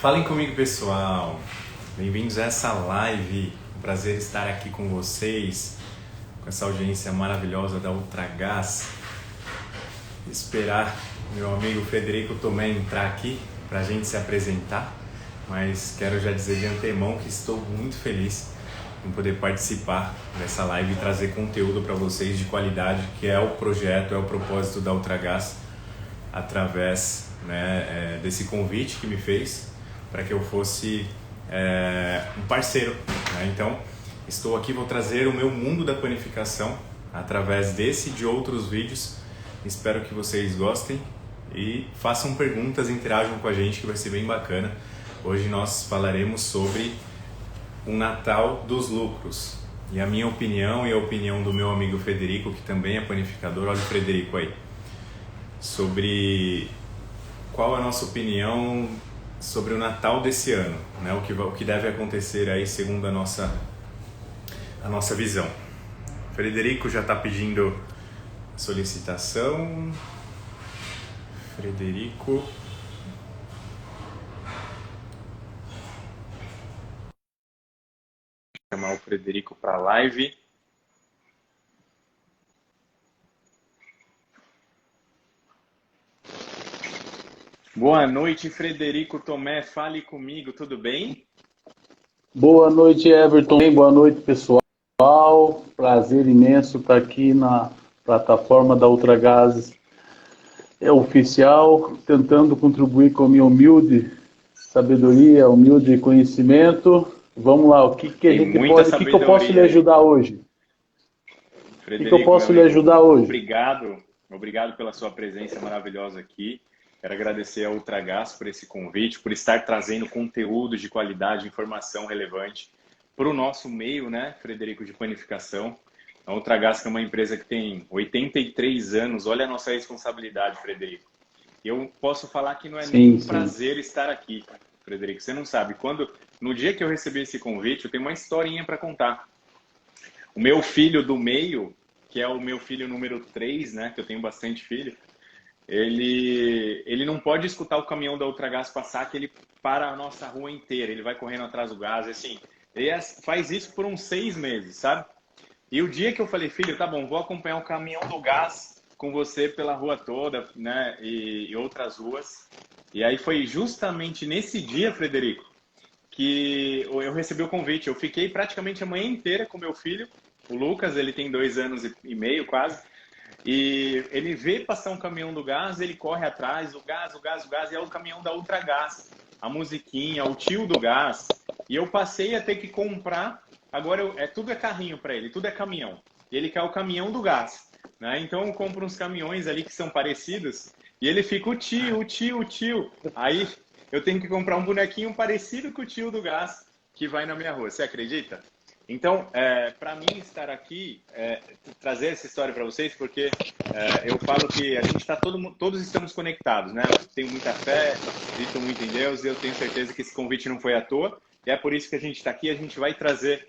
Falem comigo, pessoal. Bem-vindos a essa live. Um prazer estar aqui com vocês, com essa audiência maravilhosa da Ultragaz. Esperar meu amigo Frederico Tomé entrar aqui para a gente se apresentar, mas quero já dizer de antemão que estou muito feliz em poder participar dessa live e trazer conteúdo para vocês de qualidade, que é o projeto, é o propósito da Ultragaz, através desse convite que me fez para que eu fosse um parceiro. Então, estou aqui, vou trazer o meu mundo da panificação através desse e de outros vídeos. Espero que vocês gostem e façam perguntas, interajam com a gente, que vai ser bem bacana. Hoje nós falaremos sobre o Natal dos lucros. E a minha opinião e a opinião do meu amigo Frederico, que também é panificador, olha o Frederico aí, sobre qual a nossa opinião sobre o Natal desse ano, né? O que deve acontecer aí segundo a nossa visão. Frederico já está pedindo solicitação. Frederico. Vou chamar o Frederico para a live. Boa noite, Frederico Tomé, fale comigo, tudo bem? Boa noite, Everton. Boa noite, pessoal. Prazer imenso estar aqui na plataforma da Ultragaz oficial, tentando contribuir com a minha humilde sabedoria, humilde conhecimento. Vamos lá, o que a gente pode, o que eu posso lhe ajudar hoje? Frederico, o que eu posso lhe ajudar hoje? Obrigado pela sua presença maravilhosa aqui. Quero agradecer a Ultragaz por esse convite, por estar trazendo conteúdo de qualidade, informação relevante para o nosso meio, né, Frederico, de panificação. A Ultragaz, que é uma empresa que tem 83 anos, olha a nossa responsabilidade, Frederico. Eu posso falar que não é nem um prazer estar aqui, Frederico. Você não sabe, no dia que eu recebi esse convite, eu tenho uma historinha para contar. O meu filho do meio, que é o meu filho número 3, né, que eu tenho bastante filho, ele não pode escutar o caminhão da Ultragaz passar, que ele para a nossa rua inteira, ele vai correndo atrás do gás, assim, ele faz isso por uns 6 meses, sabe? E o dia que eu falei, filho, tá bom, vou acompanhar o caminhão do gás com você pela rua toda, né, e outras ruas, e aí foi justamente nesse dia, Frederico, que eu recebi o convite. Eu fiquei praticamente a manhã inteira com meu filho, o Lucas, ele tem 2 anos e meio quase, e ele vê passar um caminhão do gás, ele corre atrás, o gás, e é o caminhão da Ultragaz, a musiquinha, o tio do gás. E eu passei a ter que comprar, agora tudo é carrinho para ele, tudo é caminhão. E ele quer o caminhão do gás, né? Então eu compro uns caminhões ali que são parecidos, e ele fica o tio. Aí eu tenho que comprar um bonequinho parecido com o tio do gás que vai na minha rua, você acredita? Então, para mim estar aqui, trazer essa história para vocês, porque eu falo que a gente está todos estamos conectados, né? Eu tenho muita fé, acredito muito em Deus, e eu tenho certeza que esse convite não foi à toa, e é por isso que a gente está aqui. A gente vai trazer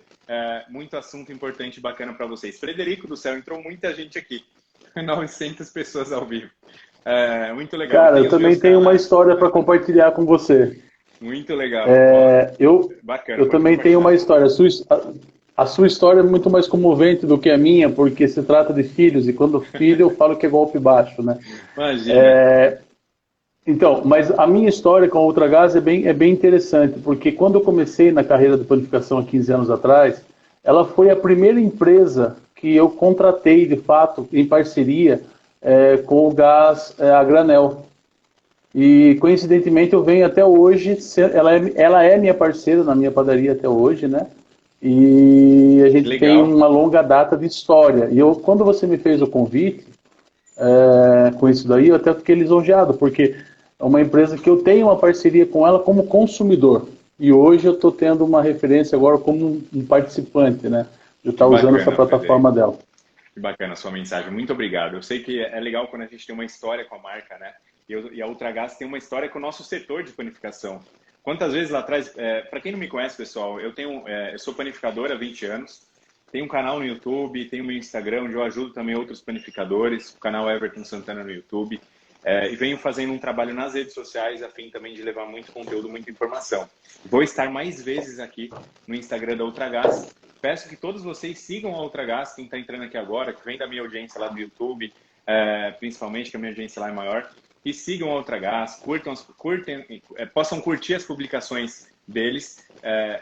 muito assunto importante e bacana para vocês. Frederico do céu, entrou muita gente aqui, 900 pessoas ao vivo. Muito legal. Cara, eu também tenho uma história para compartilhar com você. Muito legal. Eu também tenho uma história. A sua história é muito mais comovente do que a minha, porque se trata de filhos, e quando filho eu falo que é golpe baixo, né? Imagina. Então, mas a minha história com a Ultragaz é bem interessante, porque quando eu comecei na carreira de panificação há 15 anos atrás, ela foi a primeira empresa que eu contratei, de fato, em parceria com o gás a granel. E, coincidentemente, eu venho até hoje, ela é minha parceira na minha padaria até hoje, né? E a gente tem uma longa data de história. E quando você me fez o convite, com isso daí, eu até fiquei lisonjeado, porque é uma empresa que eu tenho uma parceria com ela como consumidor. E hoje eu estou tendo uma referência agora como um participante, né? De estar usando essa plataforma dela. Que bacana a sua mensagem, muito obrigado. Eu sei que é legal quando a gente tem uma história com a marca, né? E a Ultragaz tem uma história com o nosso setor de panificação. Quantas vezes lá atrás, para quem não me conhece, pessoal, eu sou panificador há 20 anos, tenho um canal no YouTube, tenho meu Instagram, onde eu ajudo também outros panificadores, o canal Everton Santana no YouTube. E venho fazendo um trabalho nas redes sociais a fim também de levar muito conteúdo, muita informação. Vou estar mais vezes aqui no Instagram da Ultragás. Peço que todos vocês sigam a Ultragás, quem está entrando aqui agora, que vem da minha audiência lá do YouTube, principalmente, que a minha audiência lá é maior, e sigam a Ultragás, possam curtir as publicações deles.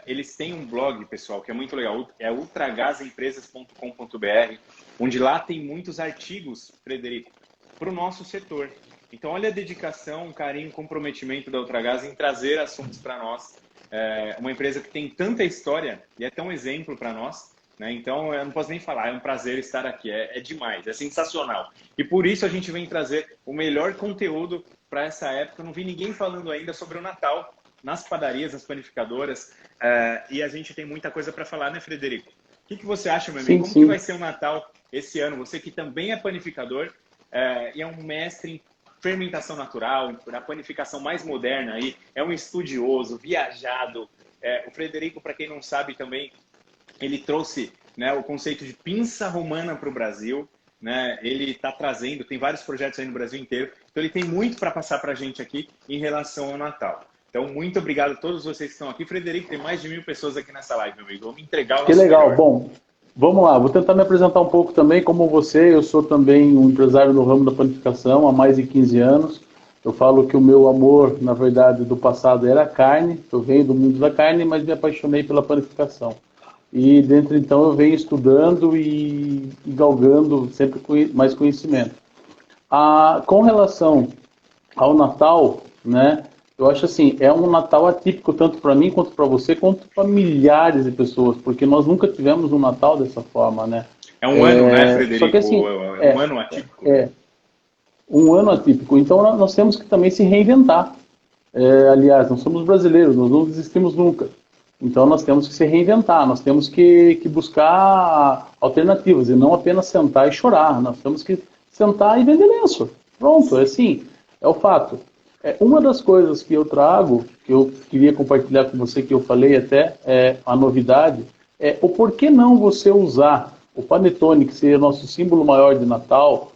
Eles têm um blog, pessoal, que é muito legal, é ultragasempresas.com.br, onde lá tem muitos artigos, Frederico, para o nosso setor. Então, olha a dedicação, carinho, comprometimento da Ultragás em trazer assuntos para nós. Uma empresa que tem tanta história e é tão exemplo para nós, né? Então, eu não posso nem falar, é um prazer estar aqui, é demais, é sensacional. E por isso a gente vem trazer o melhor conteúdo para essa época. Eu não vi ninguém falando ainda sobre o Natal nas padarias, nas panificadoras, e a gente tem muita coisa para falar, né, Frederico? O que você acha, meu amigo? Como que vai ser o Natal esse ano? Você que também é panificador e é um mestre em fermentação natural, a panificação mais moderna aí, é um estudioso, viajado. O Frederico, para quem não sabe também, ele trouxe, né, o conceito de pinça romana para o Brasil, né? Ele está trazendo, tem vários projetos aí no Brasil inteiro, então ele tem muito para passar para a gente aqui em relação ao Natal. Então, muito obrigado a todos vocês que estão aqui. Frederico, tem mais de 1000 pessoas aqui nessa live, meu amigo. Vamos entregar o nosso Que legal. melhor. Bom, vamos lá. Vou tentar me apresentar um pouco também. Como você, eu sou também um empresário no ramo da panificação há mais de 15 anos. Eu falo que o meu amor, na verdade, do passado era a carne. Eu venho do mundo da carne, mas me apaixonei pela panificação. E dentro, então, eu venho estudando e galgando sempre mais conhecimento. Com relação ao Natal, né? Eu acho assim, é um Natal atípico tanto para mim, quanto para você, quanto para milhares de pessoas, porque nós nunca tivemos um Natal dessa forma, né? É um ano, né, Frederico? Só que, assim, é um ano atípico. Um ano atípico. Então nós temos que também se reinventar. Aliás, nós somos brasileiros, nós não desistimos nunca. Então nós temos que se reinventar, nós temos que buscar alternativas e não apenas sentar e chorar. Nós temos que sentar e vender lenço. Pronto, é assim, é o fato. Uma das coisas que eu trago, que eu queria compartilhar com você, que eu falei até, a novidade, o porquê não você usar o panetone, que seria nosso símbolo maior de Natal,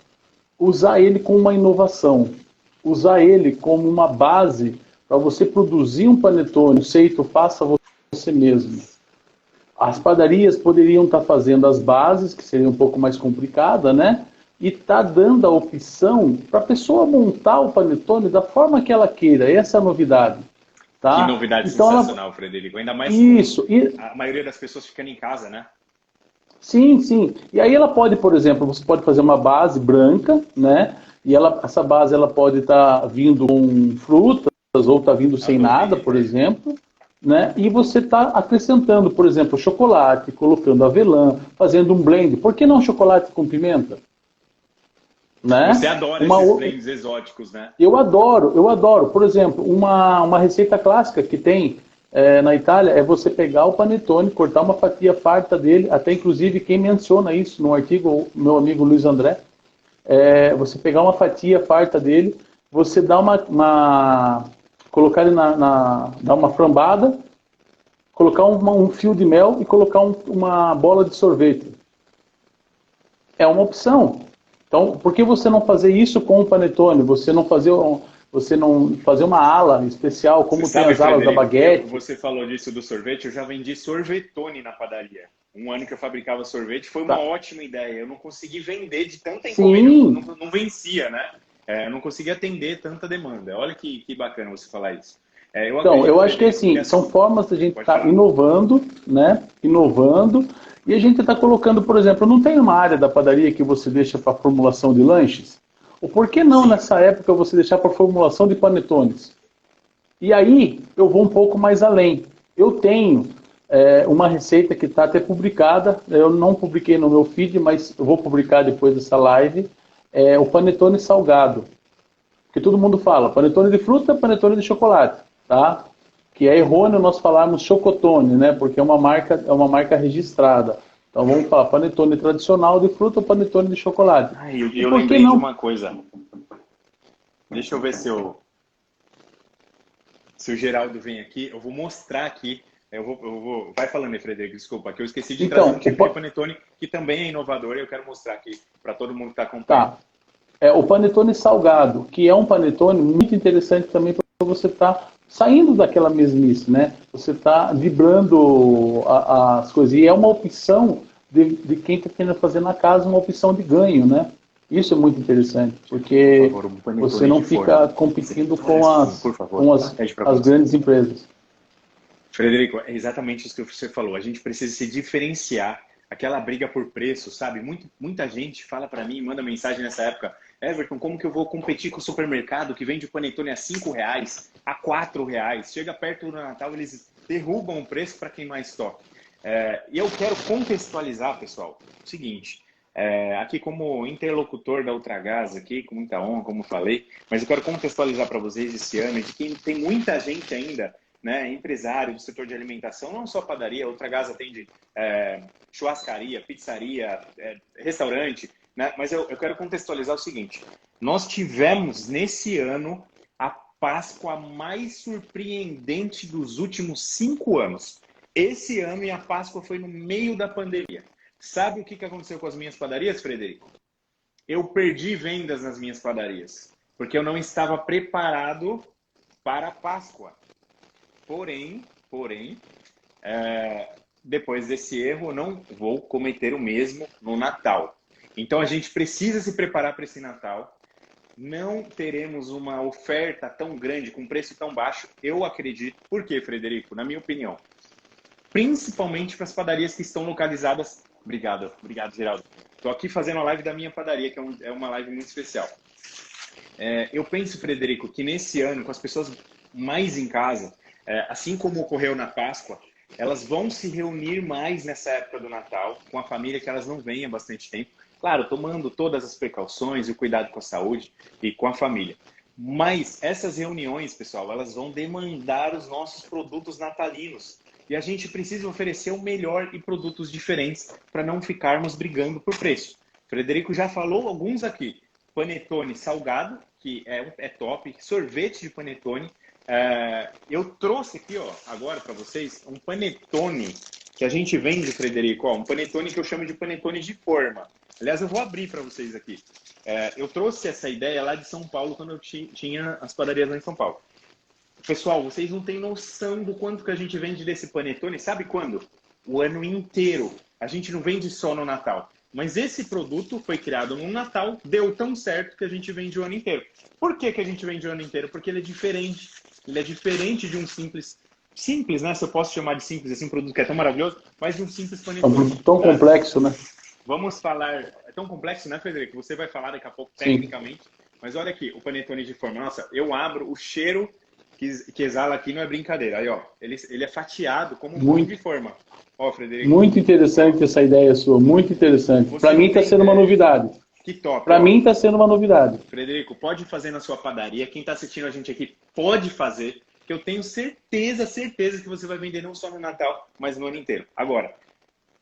usar ele como uma inovação, usar ele como uma base para você produzir um panetone, feito, faça você mesmo. As padarias poderiam estar fazendo as bases, que seria um pouco mais complicada, né? E está dando a opção para a pessoa montar o panetone da forma que ela queira. Essa é a novidade. Tá? Que novidade então sensacional, Frederico. Ainda mais a maioria das pessoas ficando em casa, né? Sim, sim. E aí ela pode, por exemplo, você pode fazer uma base branca, né? E essa base ela pode estar vindo com frutas ou está vindo sem nada, por exemplo. Né? E você está acrescentando, por exemplo, chocolate, colocando avelã, fazendo um blend. Por que não chocolate com pimenta? Né? Você adora esses blends exóticos, né? Eu adoro. Por exemplo, uma receita clássica que tem na Itália é você pegar o panetone, cortar uma fatia farta dele, até inclusive quem menciona isso no artigo, meu amigo Luiz André, você pegar uma fatia farta dele, você dá colocar ele dar uma flambada, colocar um fio de mel e colocar uma bola de sorvete. É uma opção. Então, por que você não fazer isso com o panetone? Você não fazer uma ala especial, como tem as alas da baguete? Você falou disso do sorvete, eu já vendi sorvetone na padaria. Um ano que eu fabricava sorvete, foi uma ótima ideia. Eu não consegui vender de tanta encomenda, não vencia, né? Não conseguia atender tanta demanda. Olha que bacana você falar isso. Eu acho que assim, são formas de a gente estar inovando, né? Inovando. E a gente está colocando, por exemplo, não tem uma área da padaria que você deixa para formulação de lanches? Ou por que não, nessa época, você deixar para formulação de panetones? E aí, eu vou um pouco mais além. Eu tenho uma receita que está até publicada, eu não publiquei no meu feed, mas eu vou publicar depois dessa live, o panetone salgado. Porque todo mundo fala panetone de fruta, panetone de chocolate, tá? Que é errôneo nós falarmos chocotone, né? Porque é uma marca registrada. Então vamos falar panetone tradicional de fruta ou panetone de chocolate. Eu lembrei de uma coisa. Deixa eu ver se o Geraldo vem aqui. Eu vou mostrar aqui. Vai falando aí, Frederico, desculpa, que eu esqueci de trazer um tipo de panetone que também é inovador e eu quero mostrar aqui para todo mundo que está acompanhando. o panetone salgado, que é um panetone muito interessante também para você estar saindo daquela mesmice, né? Você está vibrando as coisas. E é uma opção de quem está querendo fazer na casa, uma opção de ganho, né? Isso é muito interessante, porque Por favor, você não fica forma. competindo Sim, com, por favor, com as grandes empresas. Frederico, é exatamente isso que você falou. A gente precisa se diferenciar. Aquela briga por preço, sabe? Muita gente fala para mim, manda mensagem nessa época: Everton, como que eu vou competir com o supermercado que vende panetone a R$5, a R$4? Chega perto do Natal, eles derrubam o preço para quem mais toca. E eu quero contextualizar, pessoal, o seguinte. Aqui como interlocutor da Ultragaz, aqui, com muita honra, como falei, mas eu quero contextualizar para vocês esse ano de que tem muita gente ainda, né, empresário do setor de alimentação, não só padaria, a Ultragaz atende churrascaria, pizzaria, restaurante, né, mas eu quero contextualizar o seguinte: nós tivemos nesse ano a Páscoa mais surpreendente dos últimos 5 anos. Esse ano, e a Páscoa foi no meio da pandemia. Sabe o que aconteceu com as minhas padarias, Frederico? Eu perdi vendas nas minhas padarias, porque eu não estava preparado para a Páscoa. Porém, depois desse erro, eu não vou cometer o mesmo no Natal. Então, a gente precisa se preparar para esse Natal. Não teremos uma oferta tão grande, com preço tão baixo, eu acredito. Por quê, Frederico? Na minha opinião. Principalmente para as padarias que estão localizadas... Obrigado, Geraldo. Estou aqui fazendo a live da minha padaria, que é uma live muito especial. Eu penso, Frederico, que nesse ano, com as pessoas mais em casa, assim como ocorreu na Páscoa, elas vão se reunir mais nessa época do Natal, com a família que elas não veem há bastante tempo. Claro, tomando todas as precauções e o cuidado com a saúde e com a família. Mas essas reuniões, pessoal, elas vão demandar os nossos produtos natalinos. E a gente precisa oferecer o melhor e produtos diferentes para não ficarmos brigando por preço. O Frederico já falou alguns aqui. Panetone salgado, que é top. Sorvete de panetone. Eu trouxe aqui, ó, agora para vocês, um panetone que a gente vende, Frederico. Ó, um panetone que eu chamo de panetone de forma. Aliás, eu vou abrir para vocês aqui. Eu trouxe essa ideia lá de São Paulo, quando eu tinha as padarias lá em São Paulo. Pessoal, vocês não têm noção do quanto que a gente vende desse panetone. Sabe quando? O ano inteiro. A gente não vende só no Natal. Mas esse produto foi criado no Natal, deu tão certo que a gente vende o ano inteiro. Por que a gente vende o ano inteiro? Porque ele é diferente. Ele é diferente de um simples, né? Se eu posso chamar de simples, assim, um produto que é tão maravilhoso, mas de um simples panetone. É um produto tão complexo, né? Vamos falar... É tão complexo, né, Frederico? Você vai falar daqui a pouco Sim. tecnicamente. Mas olha aqui, o panetone de forma. Nossa, eu abro o cheiro que exala aqui, não é brincadeira. Aí, ó, ele é fatiado como um pão de forma. Ó, Frederico. Muito interessante essa ideia sua, muito interessante. Para mim está sendo uma novidade. Que top. Para mim está sendo uma novidade. Frederico, pode fazer na sua padaria. Quem está assistindo a gente aqui pode fazer, que eu tenho certeza que você vai vender não só no Natal, mas no ano inteiro. Agora,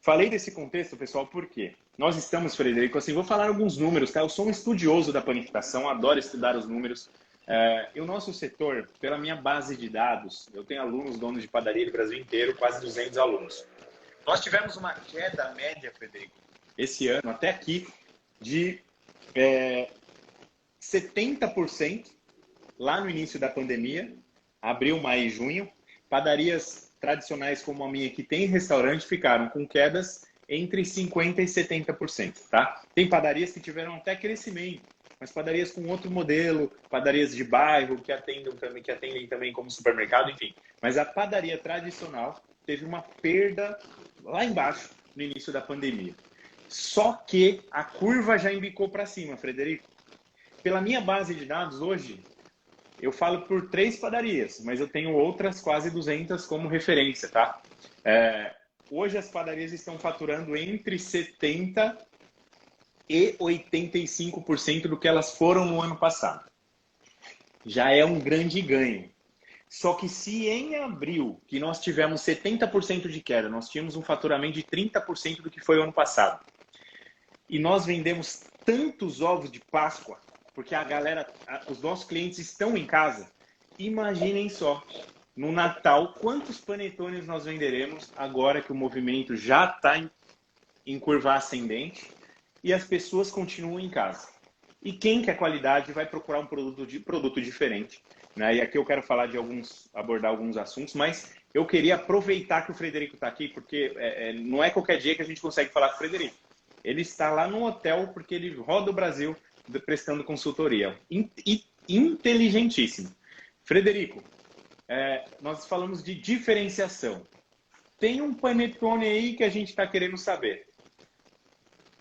falei desse contexto, pessoal, por quê? Nós estamos, Frederico, assim, vou falar alguns números, tá? Eu sou um estudioso da panificação, adoro estudar os números. E o nosso setor, pela minha base de dados, eu tenho alunos, donos de padaria do Brasil inteiro, quase 200 alunos. Nós tivemos uma queda média, Frederico, esse ano, até aqui, de 70% lá no início da pandemia, abril, maio e junho. Padarias tradicionais como a minha, que tem restaurante, ficaram com quedas entre 50% e 70%. Tá? Tem padarias que tiveram até crescimento, mas padarias com outro modelo, padarias de bairro que atendem também como supermercado, enfim. Mas a padaria tradicional teve uma perda lá embaixo no início da pandemia. Só que a curva já embicou para cima, Frederico. Pela minha base de dados hoje, eu falo por 3 padarias, mas eu tenho outras quase 200 como referência, tá? Hoje as padarias estão faturando entre 70% e 85% do que elas foram no ano passado. Já é um grande ganho. Só que se em abril, que nós tivemos 70% de queda, nós tínhamos um faturamento de 30% do que foi o ano passado, e nós vendemos tantos ovos de Páscoa, porque os nossos clientes estão em casa, imaginem só, no Natal, quantos panetones nós venderemos agora que o movimento já está em curva ascendente e as pessoas continuam em casa. E quem quer qualidade vai procurar um produto diferente. Né? E aqui eu quero falar abordar alguns assuntos, mas eu queria aproveitar que o Frederico está aqui, porque não é qualquer dia que a gente consegue falar com o Frederico. Ele está lá no hotel porque ele roda o Brasil prestando consultoria. Inteligentíssimo. Frederico, nós falamos de diferenciação. Tem um panetone aí que a gente está querendo saber.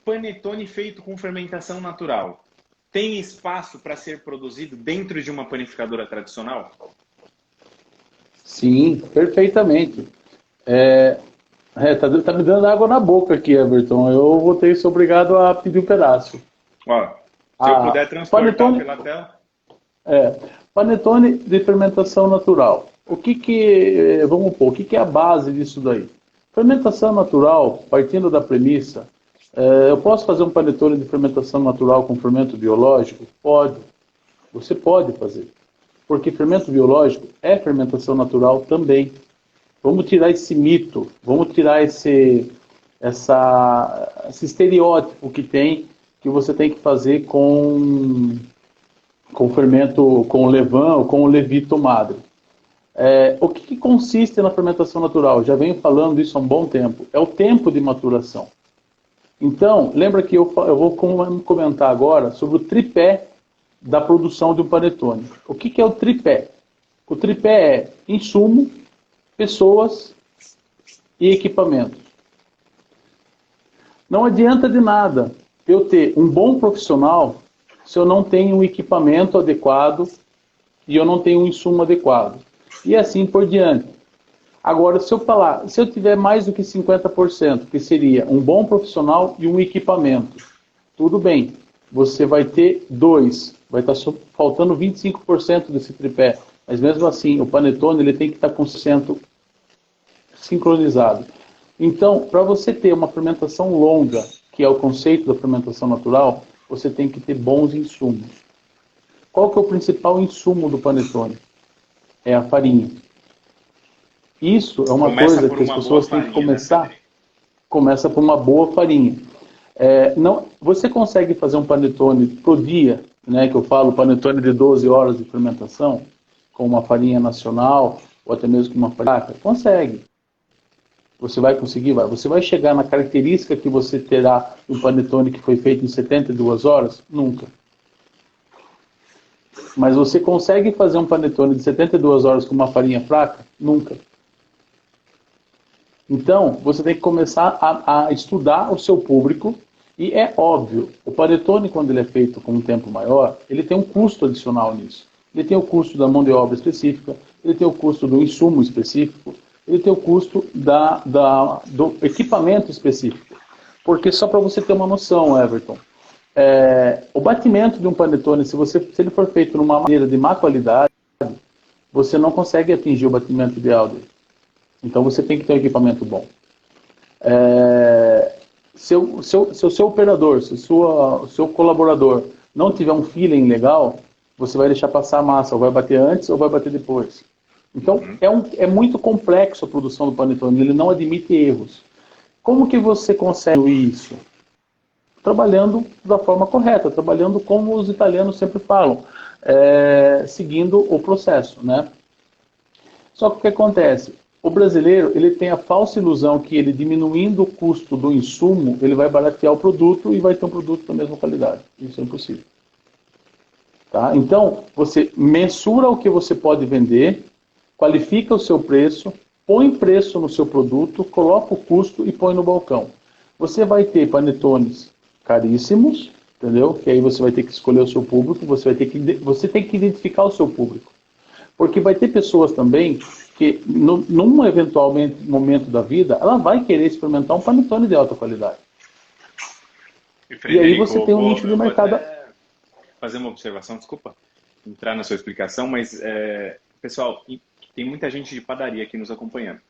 Panetone feito com fermentação natural. Tem espaço para ser produzido dentro de uma panificadora tradicional? Sim, perfeitamente. Tá me dando água na boca aqui, Everton. Eu vou ter que ser obrigado a pedir um pedaço. Ó, se eu puder transportar panetone, pela tela. Panetone de fermentação natural. Vamos pôr, o que é a base disso daí? Fermentação natural, partindo da premissa, eu posso fazer um panetone de fermentação natural com fermento biológico? Pode. Você pode fazer. Porque fermento biológico é fermentação natural também. Vamos tirar esse mito, vamos tirar esse estereótipo que tem, que você tem que fazer com fermento, com levain ou com levito madre. O que consiste na fermentação natural? Já venho falando isso há um bom tempo. É o tempo de maturação. Então, lembra que eu vou comentar agora sobre o tripé da produção de um panetone. O que é o tripé? O tripé é insumo, pessoas e equipamento. Não adianta de nada eu ter um bom profissional se eu não tenho um equipamento adequado e eu não tenho um insumo adequado. E assim por diante. Agora, se eu tiver mais do que 50%, que seria um bom profissional e um equipamento, tudo bem, você vai ter dois, vai estar faltando 25% desse tripé, mas mesmo assim, o panetone ele tem que estar com 100% sincronizado. Então, para você ter uma fermentação longa, que é o conceito da fermentação natural, você tem que ter bons insumos. Qual que é o principal insumo do panetone? É a farinha. Isso é uma coisa que as pessoas têm que começar. Né? Começa por uma boa farinha. Você consegue fazer um panetone pro dia, né, que eu falo panetone de 12 horas de fermentação, com uma farinha nacional, ou até mesmo com uma farinha? Consegue. Você vai conseguir? Você vai chegar na característica que você terá um panetone que foi feito em 72 horas? Nunca. Mas você consegue fazer um panetone de 72 horas com uma farinha fraca? Nunca. Então, você tem que começar a estudar o seu público e é óbvio, o panetone, quando ele é feito com um tempo maior, ele tem um custo adicional nisso. Ele tem o custo da mão de obra específica, ele tem o custo do insumo específico, ele tem o custo do equipamento específico. Porque só para você ter uma noção, Everton, o batimento de um panetone, se ele for feito numa maneira de má qualidade, você não consegue atingir o batimento ideal dele. Então você tem que ter um equipamento bom. Se o seu operador, se o seu colaborador não tiver um feeling legal, você vai deixar passar a massa, ou vai bater antes ou vai bater depois. Então é muito complexo a produção do panetone, ele não admite erros. Como que você consegue isso? Trabalhando da forma correta, trabalhando como os italianos sempre falam, seguindo o processo, né? Só que o que acontece? O brasileiro ele tem a falsa ilusão que ele diminuindo o custo do insumo, ele vai baratear o produto e vai ter um produto da mesma qualidade. Isso é impossível. Tá? Então, você mensura o que você pode vender, qualifica o seu preço, põe preço no seu produto, coloca o custo e põe no balcão. Você vai ter panetones caríssimos, entendeu? Que aí você vai ter que escolher o seu público, você tem que identificar o seu público. Porque vai ter pessoas também que, num eventual momento da vida, ela vai querer experimentar um panetone de alta qualidade. E aí você tem um nicho de mercado. Fazer uma observação, desculpa entrar na sua explicação, mas, pessoal, tem muita gente de padaria aqui nos acompanhando.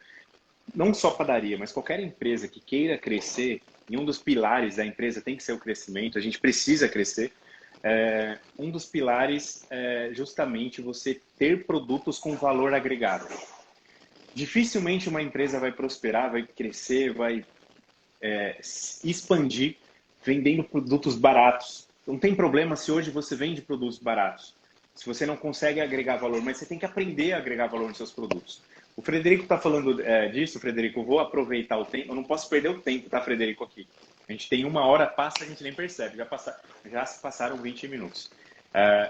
Não só padaria, mas qualquer empresa que queira crescer, e um dos pilares da empresa tem que ser o crescimento, a gente precisa crescer. Um dos pilares é justamente você ter produtos com valor agregado. Dificilmente uma empresa vai prosperar, vai crescer, vai expandir vendendo produtos baratos. Não tem problema se hoje você vende produtos baratos, se você não consegue agregar valor, mas você tem que aprender a agregar valor nos seus produtos. O Frederico está falando disso, Frederico, eu vou aproveitar o tempo, eu não posso perder o tempo, tá, Frederico, aqui. A gente tem 1 hora, passa, a gente nem percebe, já se passaram 20 minutos.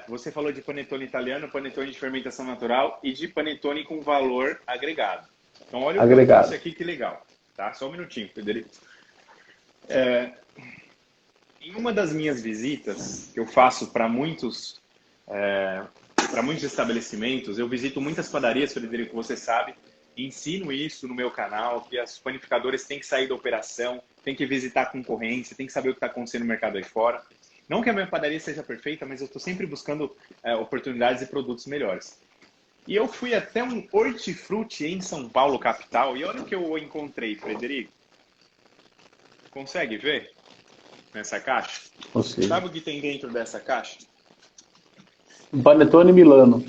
Você falou de panetone italiano, panetone de fermentação natural e de panetone com valor agregado. Então, olha o que eu trouxe aqui, que legal. Tá? Só um minutinho, Frederico. Em uma das minhas visitas, que eu faço para muitos estabelecimentos, eu visito muitas padarias, Frederico, você sabe, ensino isso no meu canal, que as panificadoras têm que sair da operação, têm que visitar a concorrência, têm que saber o que está acontecendo no mercado aí fora. Não que a minha padaria seja perfeita, mas eu estou sempre buscando oportunidades e produtos melhores. E eu fui até um hortifruti em São Paulo, capital, e olha o que eu encontrei, Frederico. Consegue ver nessa caixa? Sabe o que tem dentro dessa caixa? Um panetone Milano.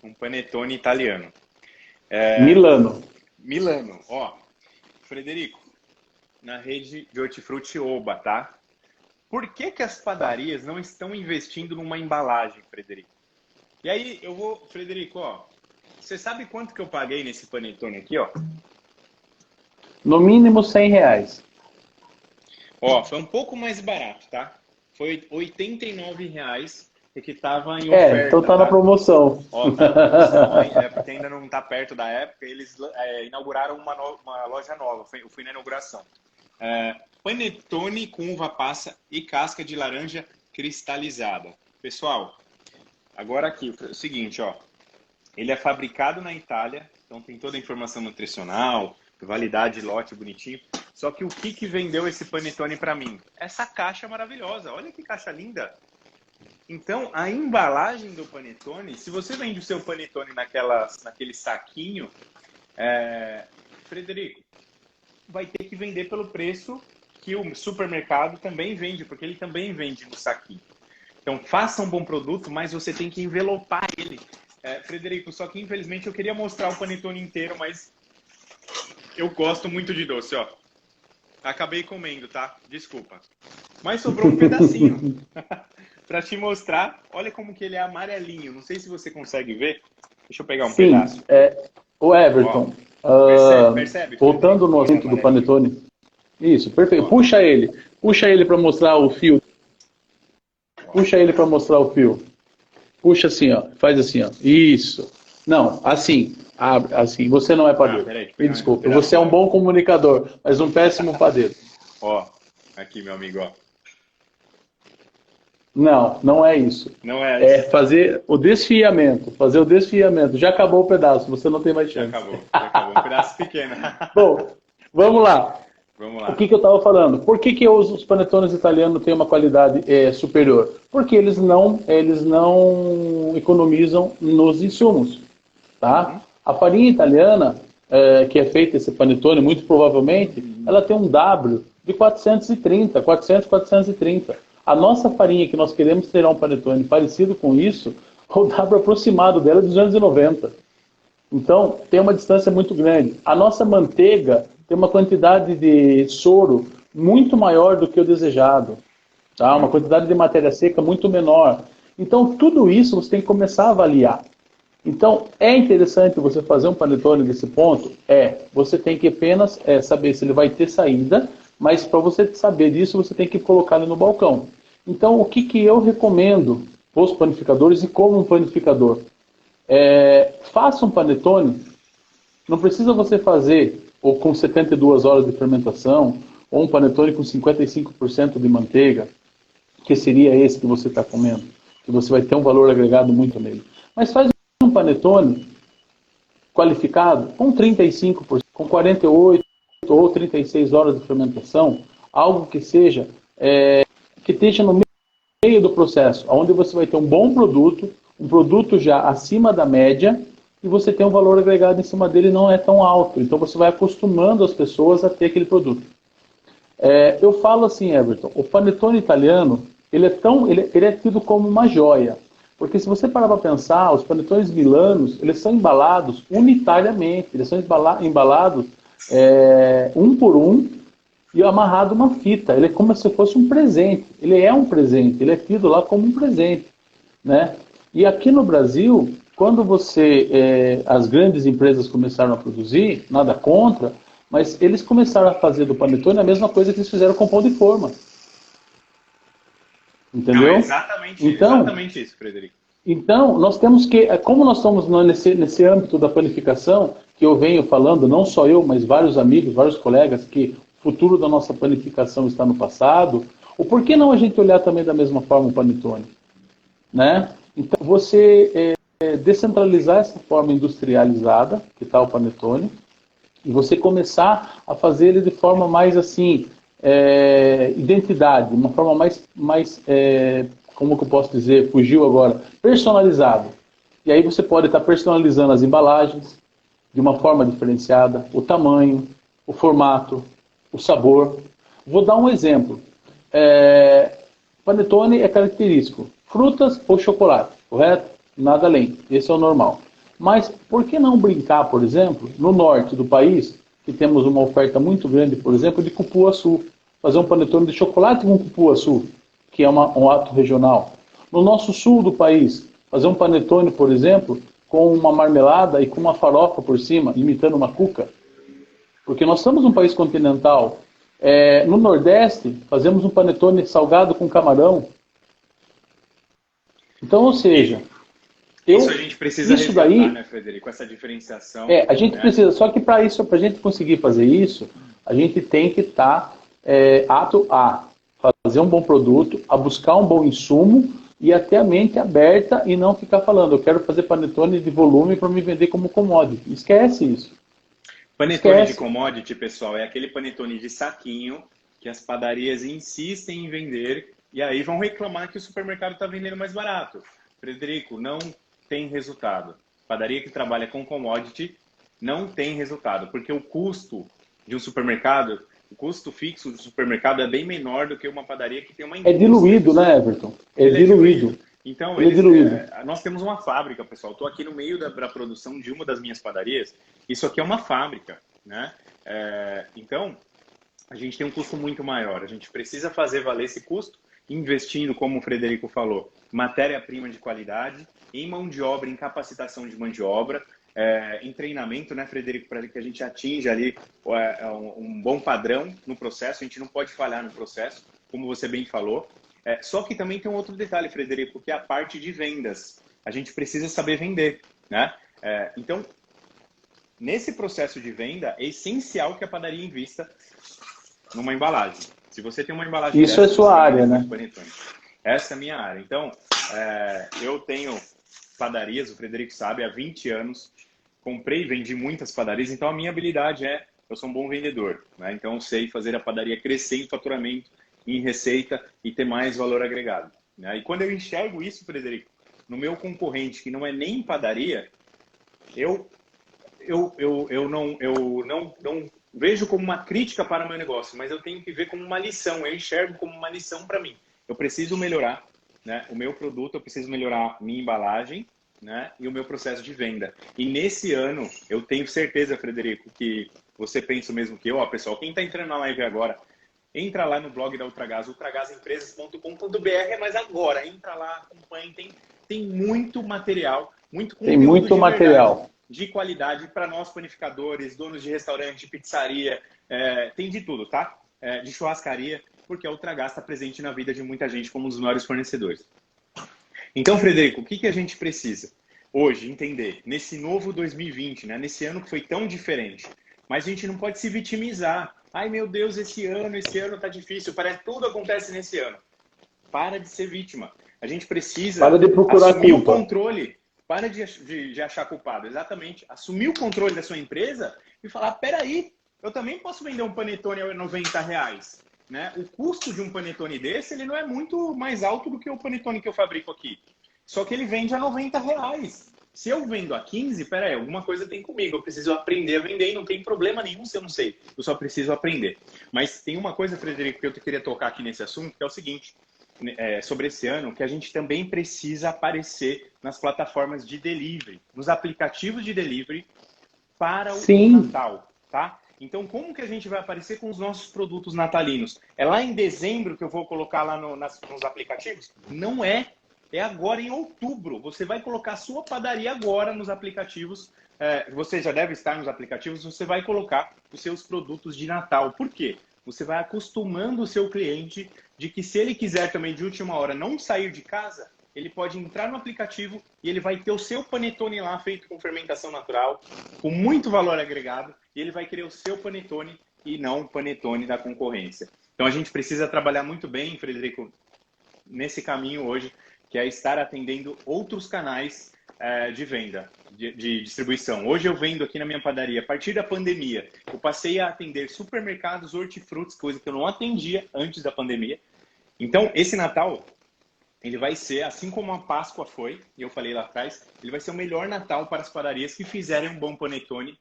Um panetone italiano. Milano, ó. Frederico, na rede de hortifruti Oba, tá? Por que que as padarias não estão investindo numa embalagem, Frederico? E aí, Frederico, ó, você sabe quanto que eu paguei nesse panetone aqui, ó? No mínimo R$100. Ó, foi um pouco mais barato, tá? Foi R$89, porque tava em oferta. Então tá na promoção. Ó, tá na promoção, porque ainda não tá perto da época, eles inauguraram uma loja nova, eu fui na inauguração. Panetone com uva passa e casca de laranja cristalizada. Pessoal, agora aqui, o seguinte, ó. Ele é fabricado na Itália, então tem toda a informação nutricional, validade, lote bonitinho. Só que o que vendeu esse panetone para mim? Essa caixa maravilhosa. Olha que caixa linda. Então, a embalagem do panetone, se você vende o seu panetone naquele saquinho, Frederico, vai ter que vender pelo preço que o supermercado também vende, porque ele também vende no saquinho. Então, faça um bom produto, mas você tem que envelopar ele. Frederico, só que infelizmente eu queria mostrar o panetone inteiro, mas eu gosto muito de doce, ó. Acabei comendo, tá? Desculpa. Mas sobrou um pedacinho. Para te mostrar, olha como que ele é amarelinho. Não sei se você consegue ver. Deixa eu pegar um pedaço. O Everton, percebe? Voltando no assunto do panetone. Isso, perfeito. Puxa ele para mostrar o fio. Puxa ele para mostrar o fio. Puxa assim, ó. Faz assim, ó. Isso. Não, assim. Assim. Você não é padeiro. Me desculpe. Você é um bom comunicador, mas um péssimo padeiro. Ó, aqui, meu amigo, ó. Não é isso. Não é isso. É fazer o desfiamento. Já acabou o pedaço, você não tem mais chance. Já acabou. Um pedaço pequeno. Bom, vamos lá. O que eu estava falando? Por que os panetones italianos têm uma qualidade superior? Porque eles não economizam nos insumos. Tá? A farinha italiana, que é feita esse panetone, muito provavelmente, ela tem um W de 430. A nossa farinha que nós queremos ter um panetone parecido com isso, o W aproximado dela é 290. Então, tem uma distância muito grande. A nossa manteiga tem uma quantidade de soro muito maior do que o desejado. Tá? Uma quantidade de matéria seca muito menor. Então, tudo isso você tem que começar a avaliar. Então, é interessante você fazer um panetone desse ponto? Você tem que apenas saber se ele vai ter saída, mas para você saber disso, você tem que colocar ele no balcão. Então, o que eu recomendo para os panificadores e como um panificador? Faça um panetone, não precisa você fazer ou com 72 horas de fermentação, ou um panetone com 55% de manteiga, que seria esse que você está comendo, que você vai ter um valor agregado muito nele. Mas faz um panetone qualificado com 35%, com 48 ou 36 horas de fermentação, algo que seja que esteja no meio do processo, onde você vai ter um bom produto, um produto já acima da média, e você tem um valor agregado em cima dele não é tão alto. Então você vai acostumando as pessoas a ter aquele produto. Eu falo assim, Everton, o panetone italiano, ele é tido como uma joia. Porque se você parar para pensar, os panetones milanos, eles são embalados unitariamente, eles são embalados um por um, e amarrado uma fita. Ele é como se fosse um presente. Ele é um presente, ele é tido lá como um presente, né? E aqui no Brasil, quando as grandes empresas começaram a produzir, nada contra, mas eles começaram a fazer do panetone a mesma coisa que eles fizeram com o pão de forma. Não, é Entendeu? Então, exatamente isso, Frederico. então, nós temos que, como nós estamos nesse âmbito da panificação, que eu venho falando, não só eu, mas vários amigos, vários colegas, que o futuro da nossa panificação está no passado, o por que não a gente olhar também da mesma forma o panetone? Né? Então, você descentralizar essa forma industrializada, que está o panetone, e você começar a fazer ele de forma mais assim, identidade, uma forma mais como que eu posso dizer, fugiu agora, personalizado. E aí você pode estar personalizando as embalagens de uma forma diferenciada, o tamanho, o formato, o sabor. Vou dar um exemplo. Panetone é característico, frutas ou chocolate, correto? Nada além, esse é o normal. Mas por que não brincar, por exemplo, no norte do país, que temos uma oferta muito grande, por exemplo, de cupuaçu. Fazer um panetone de chocolate com cupuaçu, que é um ato regional. No nosso sul do país, fazer um panetone, por exemplo, com uma marmelada e com uma farofa por cima, imitando uma cuca. Porque nós somos um país continental. No Nordeste, fazemos um panetone salgado com camarão. Então, ou seja... Isso a gente precisa resgatar, daí, né, Frederico? Essa diferenciação. A gente precisa, só que para isso, para a gente conseguir fazer isso, a gente tem que estar apto a fazer um bom produto, a buscar um bom insumo e a ter a mente aberta e não ficar falando, eu quero fazer panetone de volume para me vender como commodity. Esquece isso. Panetone de commodity, pessoal, é aquele panetone de saquinho que as padarias insistem em vender e aí vão reclamar que o supermercado está vendendo mais barato. Frederico, não tem resultado. Padaria que trabalha com commodity não tem resultado, porque o custo de um supermercado, o custo fixo do supermercado é bem menor do que uma padaria que tem uma indústria. É diluído, né, Everton? É diluído. Então, nós temos uma fábrica, pessoal. Estou aqui no meio da produção de uma das minhas padarias. Isso aqui é uma fábrica, né? Então, a gente tem um custo muito maior. A gente precisa fazer valer esse custo, investindo, como o Frederico falou, matéria-prima de qualidade, em mão de obra, em capacitação de mão de obra, em treinamento, né, Frederico, para que a gente atinja ali um bom padrão no processo. A gente não pode falhar no processo, como você bem falou. Só que também tem um outro detalhe, Frederico, que é a parte de vendas. A gente precisa saber vender, né? Então, nesse processo de venda, é essencial que a padaria invista numa embalagem. Se você tem uma embalagem... Isso é sua área, né? Essa é a minha área. Então, eu tenho padarias, o Frederico sabe, há 20 anos. Comprei e vendi muitas padarias, então a minha habilidade eu sou um bom vendedor, né? Então eu sei fazer a padaria crescer em faturamento, em receita e ter mais valor agregado, né? E quando eu enxergo isso, Frederico, no meu concorrente, que não é nem padaria, eu não vejo como uma crítica para o meu negócio, mas eu tenho que ver como uma lição, eu enxergo como uma lição para mim. Eu preciso melhorar, né, o meu produto, eu preciso melhorar minha embalagem, né, e o meu processo de venda. E nesse ano, eu tenho certeza, Frederico, que você pensa o mesmo que eu. Ó, pessoal, quem está entrando na live agora, entra lá no blog da Ultragaz, ultragasempresas.com.br, mas agora, entra lá, acompanhe, tem muito material, muito conteúdo. Tem muito material de qualidade para nós panificadores, donos de restaurante, pizzaria, tem de tudo, tá? De churrascaria, porque a Ultragaz está presente na vida de muita gente como um dos maiores fornecedores. Então, Frederico, o que a gente precisa hoje entender nesse novo 2020, né? Nesse ano que foi tão diferente? Mas a gente não pode se vitimizar. Ai, meu Deus, esse ano tá difícil, parece que tudo acontece nesse ano. Para de ser vítima. A gente precisa para de procurar assumir culpa. O controle. Para de achar culpado, exatamente. Assumir o controle da sua empresa e falar, peraí, eu também posso vender um panetone a R$90. Né? O custo de um panetone desse, ele não é muito mais alto do que o panetone que eu fabrico aqui. Só que ele vende a R$90. Se eu vendo a 15, peraí, alguma coisa tem comigo. Eu preciso aprender a vender e não tem problema nenhum se eu não sei. Eu só preciso aprender. Mas tem uma coisa, Frederico, que eu queria tocar aqui nesse assunto, que é o seguinte. Sobre esse ano, que a gente também precisa aparecer nas plataformas de delivery, nos aplicativos de delivery para o Natal, tá? Então, como que a gente vai aparecer com os nossos produtos natalinos? É lá em dezembro que eu vou colocar lá nos aplicativos? Não é. É agora em outubro. Você vai colocar a sua padaria agora nos aplicativos. Você já deve estar nos aplicativos. Você vai colocar os seus produtos de Natal. Por quê? Você vai acostumando o seu cliente de que se ele quiser também de última hora não sair de casa, ele pode entrar no aplicativo e ele vai ter o seu panetone lá feito com fermentação natural, com muito valor agregado, e ele vai querer o seu panetone e não o panetone da concorrência. Então a gente precisa trabalhar muito bem, Frederico, nesse caminho hoje, que é estar atendendo outros canais de venda, de distribuição. Hoje eu vendo aqui na minha padaria, a partir da pandemia, eu passei a atender supermercados, hortifrutis, coisa que eu não atendia antes da pandemia. Então, esse Natal, ele vai ser, assim como a Páscoa foi, e eu falei lá atrás, ele vai ser o melhor Natal para as padarias que fizerem um bom panetone,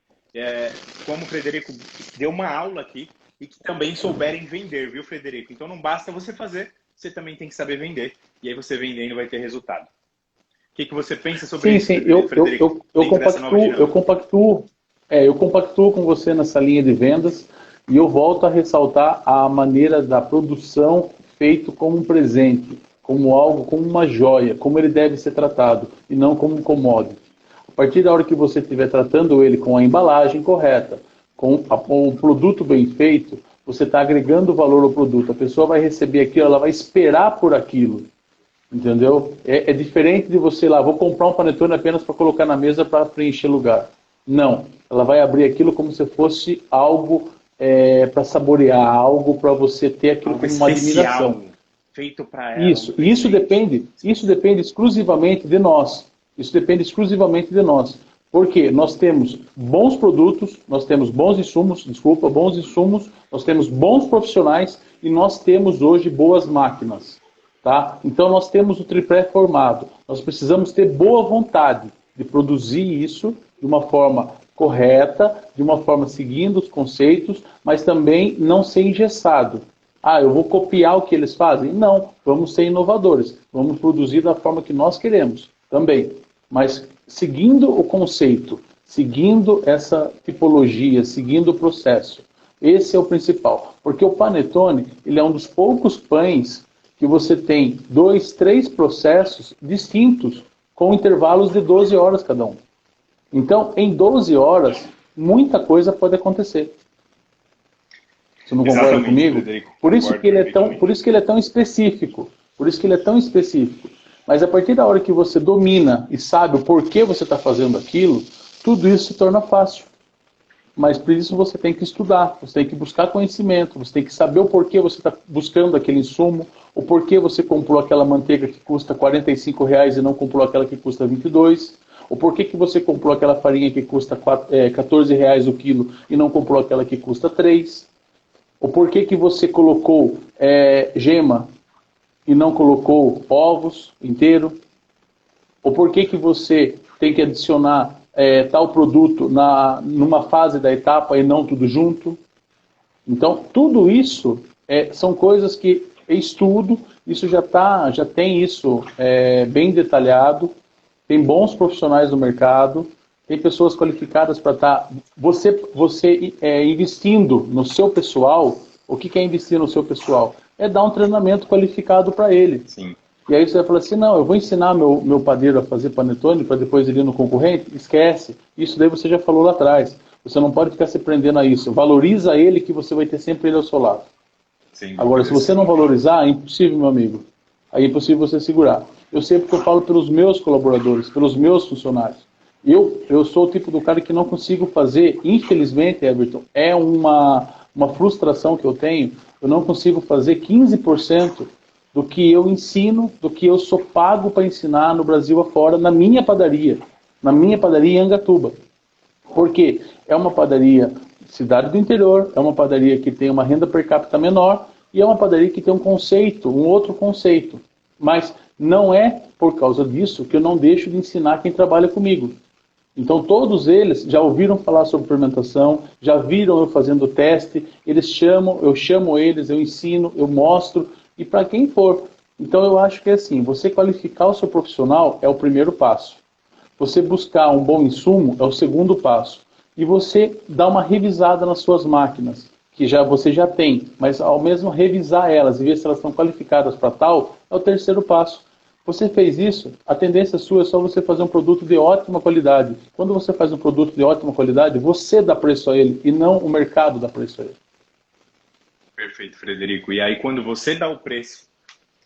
como o Frederico deu uma aula aqui, e que também souberem vender, viu, Frederico? Então não basta você fazer, você também tem que saber vender, e aí você vendendo vai ter resultado. O que você pensa sobre isso, Frederico? Eu compactuo com você nessa linha de vendas, e eu volto a ressaltar a maneira da produção feito como um presente, como algo, como uma joia, como ele deve ser tratado, e não como um commodity. A partir da hora que você estiver tratando ele com a embalagem correta, com o produto bem feito, você está agregando valor ao produto. A pessoa vai receber aquilo, ela vai esperar por aquilo. Entendeu? É diferente de você ir lá, vou comprar um panetone apenas para colocar na mesa para preencher lugar. Não. Ela vai abrir aquilo como se fosse algo para saborear, algo para você ter aquilo como uma admiração. Feito para ela. Isso depende exclusivamente de nós. Isso depende exclusivamente de nós. Porque nós temos bons produtos, nós temos bons insumos, nós temos bons profissionais e nós temos hoje boas máquinas. Tá? Então nós temos o tripé formado. Nós precisamos ter boa vontade de produzir isso de uma forma correta, de uma forma seguindo os conceitos, mas também não ser engessado. Eu vou copiar o que eles fazem? Não, vamos ser inovadores. Vamos produzir da forma que nós queremos também. Mas seguindo o conceito, seguindo essa tipologia, seguindo o processo. Esse é o principal. Porque o panetone, ele é um dos poucos pães que você tem 2, 3 processos distintos, com intervalos de 12 horas cada um. Então, em 12 horas, muita coisa pode acontecer. Você não concorda comigo? Frederico, por isso que ele é tão específico. Mas a partir da hora que você domina e sabe o porquê você está fazendo aquilo, tudo isso se torna fácil. Mas por isso você tem que estudar, você tem que buscar conhecimento, você tem que saber o porquê você está buscando aquele insumo, o porquê você comprou aquela manteiga que custa R$45 e não comprou aquela que custa 22, o porquê que você comprou aquela farinha que custa R$14 o quilo e não comprou aquela que custa 3, o porquê que você colocou gema e não colocou ovos inteiro, o porquê que você tem que adicionar tal produto numa fase da etapa e não tudo junto. Então, tudo isso são coisas que estudo, isso já tem isso bem detalhado, tem bons profissionais no mercado, tem pessoas qualificadas para estar... Você investindo no seu pessoal, o que é investir no seu pessoal? É dar um treinamento qualificado para ele. Sim. E aí você vai falar assim, não, eu vou ensinar meu padeiro a fazer panetone para depois ele ir no concorrente? Esquece. Isso daí você já falou lá atrás. Você não pode ficar se prendendo a isso. Valoriza ele que você vai ter sempre ele ao seu lado. Sim, agora, se você não valorizar, é impossível, meu amigo. Aí é impossível você segurar. Eu sei porque eu falo pelos meus colaboradores, pelos meus funcionários. Eu sou o tipo do cara que não consigo fazer, infelizmente, Everton, é uma frustração que eu tenho, eu não consigo fazer 15% do que eu ensino, do que eu sou pago para ensinar no Brasil afora, na minha padaria em Angatuba. Porque é uma padaria cidade do interior, é uma padaria que tem uma renda per capita menor e é uma padaria que tem um outro conceito. Mas não é por causa disso que eu não deixo de ensinar quem trabalha comigo. Então todos eles já ouviram falar sobre fermentação, já viram eu fazendo teste, eu chamo eles, eu ensino, eu mostro, e para quem for. Então eu acho que é assim, você qualificar o seu profissional é o primeiro passo. Você buscar um bom insumo é o segundo passo. e você dá uma revisada nas suas máquinas, que você já tem, mas ao mesmo revisar elas e ver se elas estão qualificadas para tal, é o terceiro passo. Você fez isso, a tendência sua é só você fazer um produto de ótima qualidade. Quando você faz um produto de ótima qualidade, você dá preço a ele e não o mercado dá preço a ele. Perfeito, Frederico. E aí, quando você dá o preço,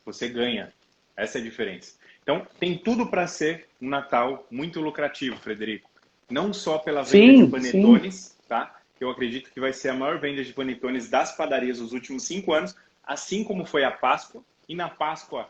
você ganha. Essa é a diferença. Então, tem tudo para ser um Natal muito lucrativo, Frederico. Não só pela venda de panetones, tá? Eu acredito que vai ser a maior venda de panetones das padarias nos últimos 5 anos, assim como foi a Páscoa. E na Páscoa,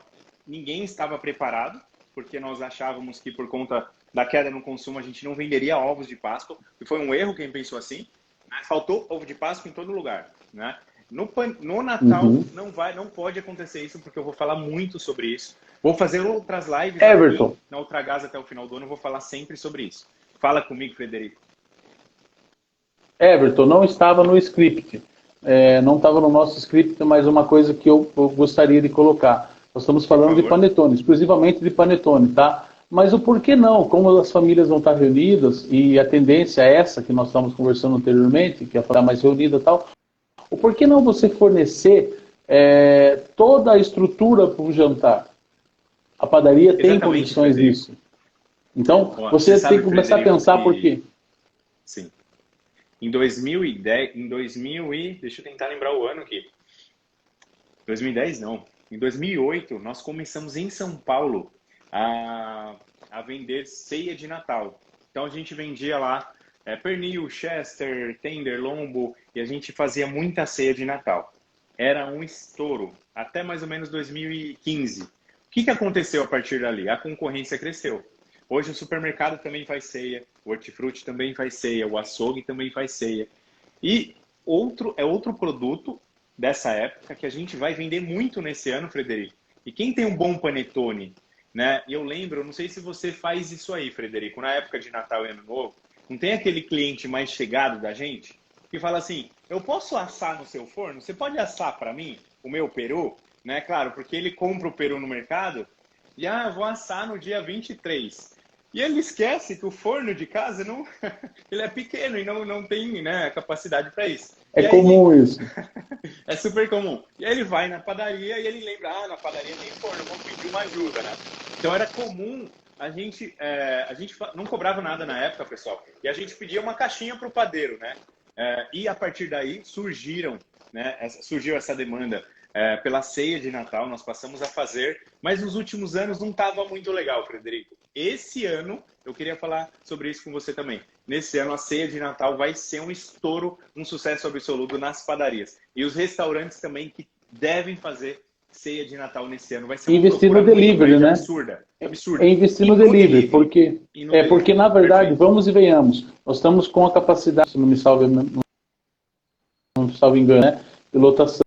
ninguém estava preparado, porque nós achávamos que por conta da queda no consumo a gente não venderia ovos de Páscoa. E foi um erro quem pensou assim. Né? Faltou ovo de Páscoa em todo lugar, né? No Natal não pode acontecer isso, porque eu vou falar muito sobre isso. Vou fazer outras lives aqui na Ultragaz até o final do ano, eu vou falar sempre sobre isso. Fala comigo, Frederico. Everton, não estava no script. Não estava no nosso script, mas uma coisa que eu gostaria de colocar. Nós estamos falando de panetone, exclusivamente de panetone, tá? Mas o porquê não? Como as famílias vão estar reunidas, e a tendência é essa que nós estamos conversando anteriormente, que é estar mais reunida e tal, o porquê não você fornecer toda a estrutura para o jantar? A padaria tem condições disso. Então, você tem que começar a pensar por quê. Sim. Em 2010, deixa eu tentar lembrar o ano aqui. 2010 não. Em 2008, nós começamos em São Paulo a vender ceia de Natal. Então, a gente vendia lá pernil, chester, tender, lombo, e a gente fazia muita ceia de Natal. Era um estouro, até mais ou menos 2015. O que aconteceu a partir dali? A concorrência cresceu. Hoje o supermercado também faz ceia, o hortifruti também faz ceia, o açougue também faz ceia. E outro produto dessa época que a gente vai vender muito nesse ano, Frederico. E quem tem um bom panetone, né? Eu lembro, não sei se você faz isso aí, Frederico, na época de Natal e Ano Novo, não tem aquele cliente mais chegado da gente que fala assim, eu posso assar no seu forno? Você pode assar para mim o meu peru? Né? Claro, porque ele compra o peru no mercado e eu vou assar no dia 23. E ele esquece que o forno de casa não, ele é pequeno e não tem, né, capacidade para isso. Comum isso. É super comum. E aí ele vai na padaria e ele lembra, na padaria tem forno, vamos pedir uma ajuda, né? Então era comum, a gente não cobrava nada na época, pessoal, e a gente pedia uma caixinha para o padeiro, né? E a partir daí surgiu essa demanda pela ceia de Natal, nós passamos a fazer, mas nos últimos anos não estava muito legal, Frederico. Esse ano, eu queria falar sobre isso com você também. Nesse ano, a ceia de Natal vai ser um estouro, um sucesso absoluto nas padarias. E os restaurantes também que devem fazer ceia de Natal nesse ano. Vai ser investir no delivery, né? Absurda. Investir no delivery, porque na verdade, vamos e venhamos, nós estamos com a capacidade, se não me salve engano, né, de lotação.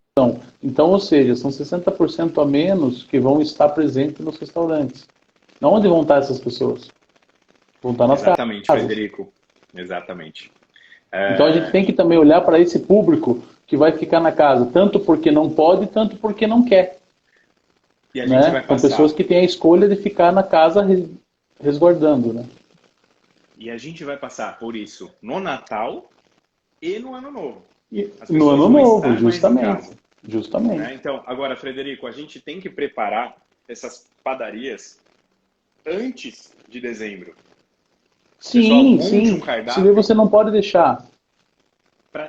Então, ou seja, são 60% a menos que vão estar presentes nos restaurantes. Onde vão estar essas pessoas? Vão estar nas casas. Exatamente, Frederico. Exatamente. Então a gente tem que também olhar para esse público que vai ficar na casa, tanto porque não pode, tanto porque não quer. E a gente vai passar... São pessoas que têm a escolha de ficar na casa resguardando, né? E a gente vai passar por isso no Natal e no Ano Novo. No Ano Novo, justamente. Né? Então, agora, Frederico, a gente tem que preparar essas padarias antes de dezembro. Sim, pessoal, sim. Um cardápio, se você não pode deixar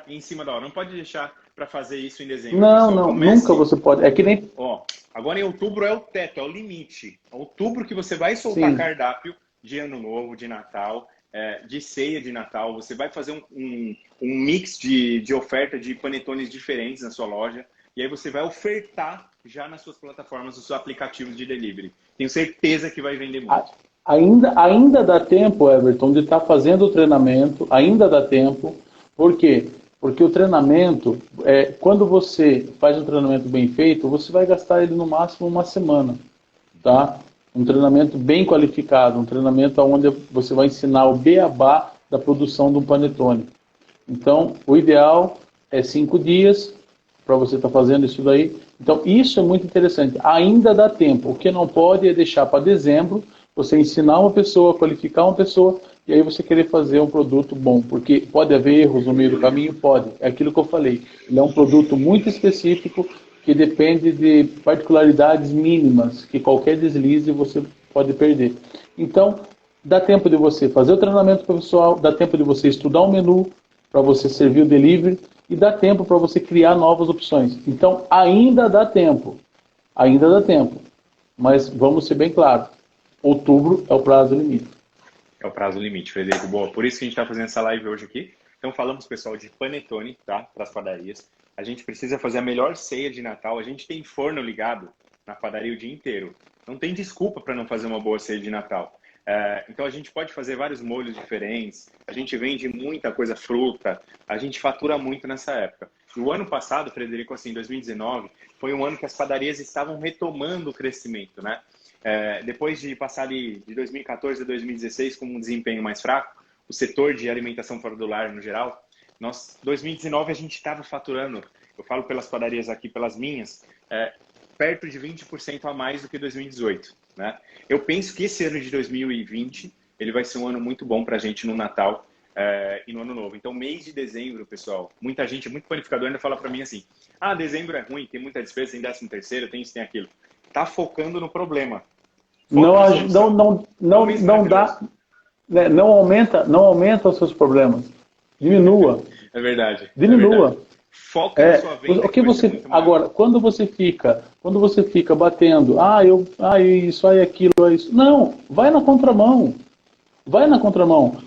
em cima da hora. Não pode deixar para fazer isso em dezembro. Não, nunca você pode. É que nem... Agora em outubro é o teto, é o limite. É outubro que você vai soltar cardápio de Ano Novo, de Natal, de ceia de Natal. Você vai fazer um mix de oferta de panetones diferentes na sua loja. E aí você vai ofertar já nas suas plataformas, nos seus aplicativos de delivery. Tenho certeza que vai vender muito. Ainda dá tempo, Everton, de estar fazendo o treinamento. Ainda dá tempo. Por quê? Porque o treinamento, quando você faz um treinamento bem feito, você vai gastar ele no máximo uma semana. Tá? Um treinamento bem qualificado, um treinamento onde você vai ensinar o beabá da produção de um panetone. Então, o ideal é 5 dias para você estar fazendo isso daí. Então, isso é muito interessante. Ainda dá tempo. O que não pode é deixar para dezembro, você ensinar uma pessoa, qualificar uma pessoa e aí você querer fazer um produto bom, porque pode haver erros no meio do caminho? Pode, é aquilo que eu falei, ele é um produto muito específico, que depende de particularidades mínimas, que qualquer deslize você pode perder. Então, dá tempo de você fazer o treinamento pessoal, dá tempo de você estudar o menu, para você servir o delivery, e dá tempo para você criar novas opções. Então, ainda dá tempo, mas vamos ser bem claros, outubro é o prazo limite. É o prazo limite, Frederico. Boa, por isso que a gente está fazendo essa live hoje aqui. Então falamos, pessoal, de panetone, tá? Para as padarias. A gente precisa fazer a melhor ceia de Natal. A gente tem forno ligado na padaria o dia inteiro. Não tem desculpa para não fazer uma boa ceia de Natal. Então a gente pode fazer vários molhos diferentes. A gente vende muita coisa, fruta. A gente fatura muito nessa época. E o ano passado, Frederico, assim, 2019, foi um ano que as padarias estavam retomando o crescimento, né? Depois de passar ali de 2014 a 2016 com um desempenho mais fraco, o setor de alimentação fora do lar no geral, 2019 a gente estava faturando, eu falo pelas padarias aqui, pelas minhas, perto de 20% a mais do que 2018, né? Eu penso que esse ano de 2020 ele vai ser um ano muito bom para a gente no Natal e no Ano Novo. Então, mês de dezembro, pessoal, muita gente, muito panificador ainda fala para mim assim, dezembro é ruim, tem muita despesa, tem 13º, tem isso, tem aquilo. Tá focando no problema. Não dá, né, não aumenta os seus problemas. Diminua. É verdade. Diminua. É verdade. Foca na sua venda. O que você agora, quando você fica batendo, isso, aquilo, isso. Não, vai na contramão.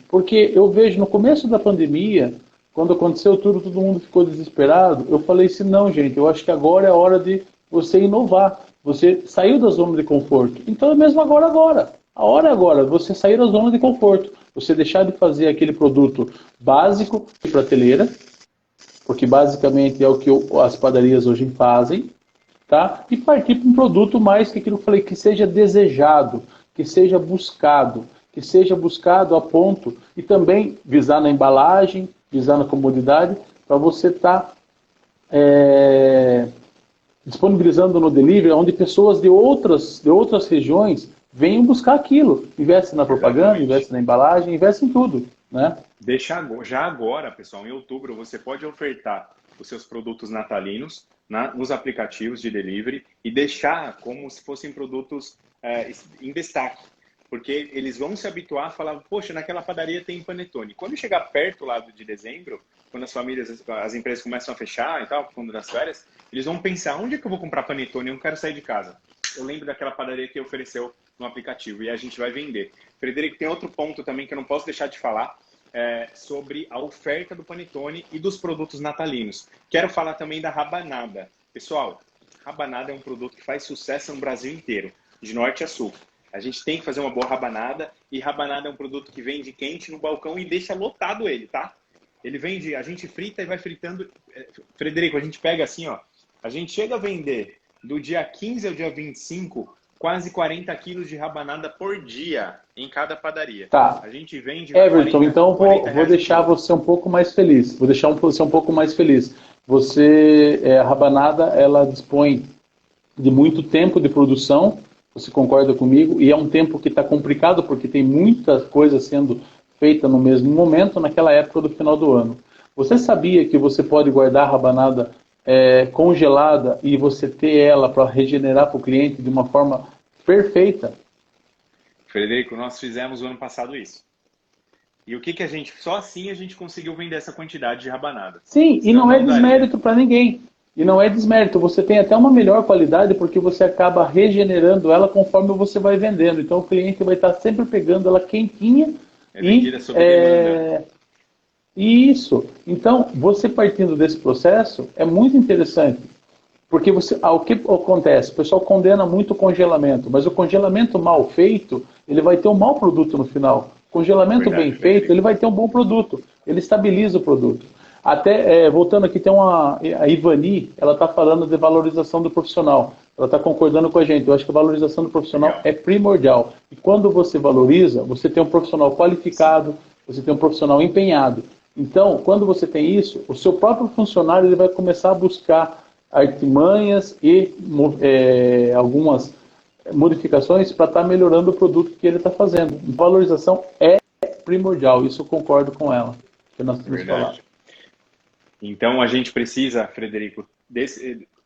Porque eu vejo no começo da pandemia, quando aconteceu tudo, todo mundo ficou desesperado. Eu falei assim, não, gente, eu acho que agora é a hora de você inovar. Você saiu da zona de conforto. Então é mesmo agora. A hora é agora, você sair da zona de conforto. Você deixar de fazer aquele produto básico de prateleira, porque basicamente é o que as padarias hoje fazem, tá? E partir para um produto mais que aquilo que eu falei, que seja desejado, que seja buscado a ponto, e também visar na embalagem, visar na comodidade, para você estar disponibilizando no delivery, onde pessoas de outras regiões venham buscar aquilo. Investe na propaganda, investe na embalagem, investe em tudo, né? Já agora, pessoal, em outubro, você pode ofertar os seus produtos natalinos nos aplicativos de delivery e deixar como se fossem produtos em destaque. Porque eles vão se habituar a falar, poxa, naquela padaria tem panetone. Quando chegar perto lá de dezembro, quando as empresas começam a fechar e tal, por conta das férias, eles vão pensar, onde é que eu vou comprar panetone? Eu não quero sair de casa. Eu lembro daquela padaria que ofereceu no aplicativo e a gente vai vender. Frederico, tem outro ponto também que eu não posso deixar de falar sobre a oferta do panetone e dos produtos natalinos. Quero falar também da rabanada. Pessoal, rabanada é um produto que faz sucesso no Brasil inteiro, de norte a sul. A gente tem que fazer uma boa rabanada, e rabanada é um produto que vende quente no balcão e deixa lotado ele, tá? Ele vende, a gente frita e vai fritando. Frederico, a gente pega assim, ó, a gente chega a vender do dia 15 ao dia 25, quase 40 quilos de rabanada por dia em cada padaria. Tá. A gente vende... Everton, então vou deixar você um pouco mais feliz. A rabanada, ela dispõe de muito tempo de produção. Você concorda comigo? E é um tempo que está complicado, porque tem muita coisa sendo feita no mesmo momento, naquela época do final do ano. Você sabia que você pode guardar a rabanada congelada e você ter ela para regenerar para o cliente de uma forma perfeita? Frederico, nós fizemos o ano passado isso. E o que a gente... Só assim a gente conseguiu vender essa quantidade de rabanada. Sim, e não é desmérito para ninguém. E não é desmérito, você tem até uma melhor qualidade porque você acaba regenerando ela conforme você vai vendendo. Então o cliente vai estar sempre pegando ela quentinha. Vendida sob demanda. Isso. Então, você partindo desse processo é muito interessante. Porque o que acontece? O pessoal condena muito o congelamento, mas o congelamento mal feito, ele vai ter um mau produto no final. O congelamento bem feito, ele vai ter um bom produto. Ele estabiliza o produto. Até, voltando aqui, tem a Ivani, ela está falando de valorização do profissional. Ela está concordando com a gente. Eu acho que a valorização do profissional é primordial. E quando você valoriza, você tem um profissional qualificado, você tem um profissional empenhado. Então, quando você tem isso, o seu próprio funcionário ele vai começar a buscar artimanhas e algumas modificações para estar melhorando o produto que ele está fazendo. Valorização é primordial. Isso eu concordo com ela, que nós temos falado. Então, a gente precisa, Frederico,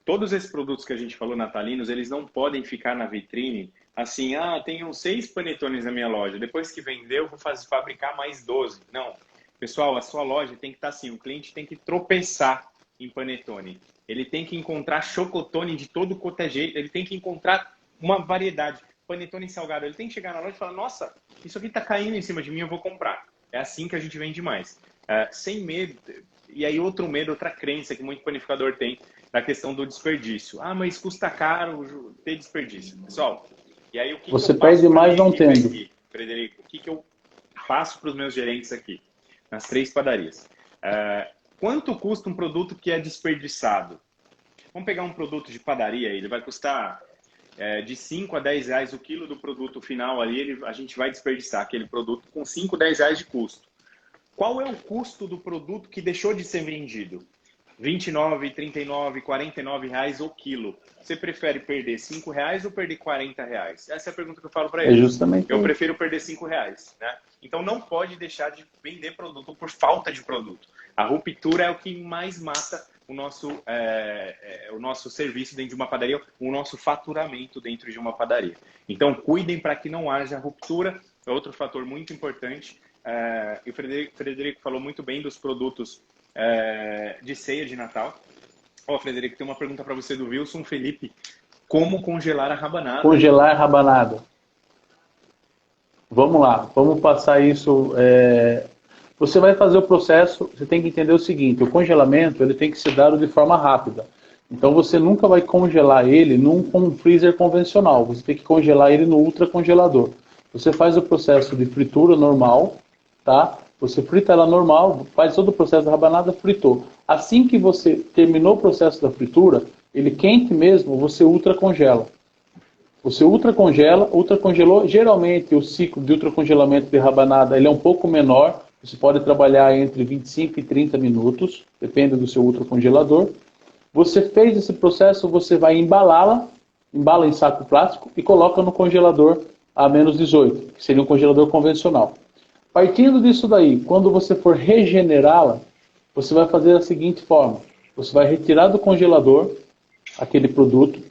todos esses produtos que a gente falou natalinos, eles não podem ficar na vitrine assim, tenho 6 panetones na minha loja, depois que vendeu, vou fabricar mais 12. Não. Pessoal, a sua loja tem que estar assim, o cliente tem que tropeçar em panetone. Ele tem que encontrar chocotone de todo quanto é jeito, ele tem que encontrar uma variedade. Panetone salgado, ele tem que chegar na loja e falar, nossa, isso aqui está caindo em cima de mim, eu vou comprar. É assim que a gente vende mais. Sem medo. E aí outro medo, outra crença que muito panificador tem, da questão do desperdício. Mas custa caro ter desperdício. Pessoal, e aí o que você perde mais não tendo. Aqui, Frederico, o que eu passo para os meus gerentes aqui, nas 3 padarias? Quanto custa um produto que é desperdiçado? Vamos pegar um produto de padaria, ele vai custar de 5 a 10 reais o quilo do produto final ali, a gente vai desperdiçar aquele produto com 5, 10 reais de custo. Qual é o custo do produto que deixou de ser vendido? 29, 39, 49 reais o quilo. Você prefere perder 5 reais ou perder 40 reais? Essa é a pergunta que eu falo para eles. Justamente. Eu prefiro perder 5 reais. Né? Então não pode deixar de vender produto por falta de produto. A ruptura é o que mais mata o nosso serviço dentro de uma padaria, o nosso faturamento dentro de uma padaria. Então cuidem para que não haja ruptura. É outro fator muito importante. E o Frederico falou muito bem dos produtos de ceia de Natal. Frederico, tem uma pergunta para você do Wilson Felipe. Como congelar a rabanada? Congelar a rabanada. Vamos lá, vamos passar isso. Você vai fazer o processo, você tem que entender o seguinte, o congelamento ele tem que ser dado de forma rápida. Então você nunca vai congelar ele num freezer convencional, você tem que congelar ele no ultracongelador. Você faz o processo de fritura normal, tá? Você frita ela normal, faz todo o processo da rabanada, fritou. Assim que você terminou o processo da fritura, ele quente mesmo, você ultracongela. Você ultracongelou, geralmente o ciclo de ultracongelamento de rabanada ele é um pouco menor, você pode trabalhar entre 25 e 30 minutos, depende do seu ultracongelador. Você fez esse processo, você vai embalá-la, embala em saco plástico e coloca no congelador a menos 18, que seria um congelador convencional. Partindo disso daí, quando você for regenerá-la, você vai fazer da seguinte forma. Você vai retirar do congelador aquele produto,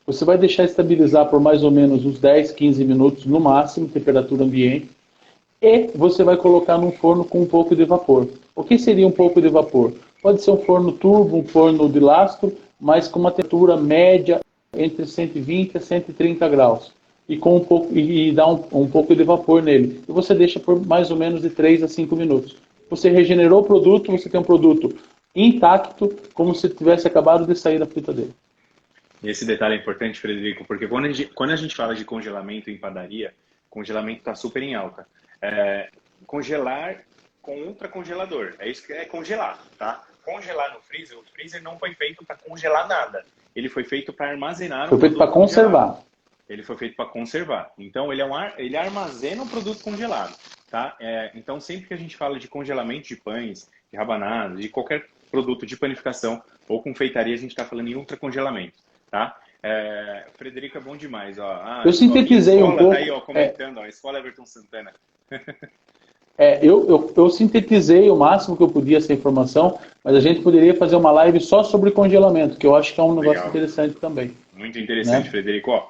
você vai deixar estabilizar por mais ou menos uns 10, 15 minutos no máximo, temperatura ambiente, e você vai colocar num forno com um pouco de vapor. O que seria um pouco de vapor? Pode ser um forno turbo, um forno de lastro, mas com uma temperatura média entre 120 a 130 graus. E dá um pouco de vapor nele. E você deixa por mais ou menos de 3 a 5 minutos. Você regenerou o produto, você tem um produto intacto, como se tivesse acabado de sair da frita dele. Esse detalhe é importante, Frederico, porque quando a gente fala de congelamento em padaria, congelamento está super em alta. Congelar com ultracongelador, é isso que é congelar, tá? Congelar no freezer, o freezer não foi feito para congelar nada. Ele foi feito para armazenar. Foi feito para conservar. Ele foi feito para conservar. Então, ele armazena um produto congelado, tá? Então, sempre que a gente fala de congelamento de pães, de rabanadas, de qualquer produto de panificação ou confeitaria, a gente está falando em ultracongelamento, tá? Frederico é bom demais, ó. Eu sintetizei um pouco. Tá aí, ó, comentando, ó, Escola Everton Santana. Eu sintetizei o máximo que eu podia essa informação, mas a gente poderia fazer uma live só sobre congelamento, que eu acho que é um negócio interessante também. Muito interessante, né? Frederico. Ó,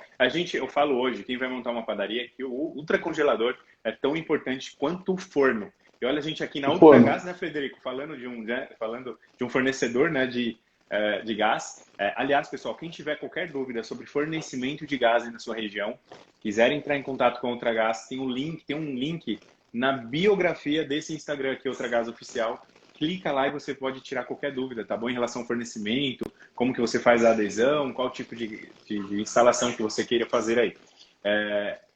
eu falo hoje, quem vai montar uma padaria, que o ultracongelador é tão importante quanto o forno. E olha a gente aqui na Ultragás, né, Frederico, falando de um fornecedor, né, de gás. Aliás, pessoal, quem tiver qualquer dúvida sobre fornecimento de gás na sua região, quiser entrar em contato com a Ultragás, tem um link na biografia desse Instagram aqui, Ultragás Oficial. Clica lá e você pode tirar qualquer dúvida, tá bom? Em relação ao fornecimento, como que você faz a adesão, qual tipo de instalação que você queira fazer aí.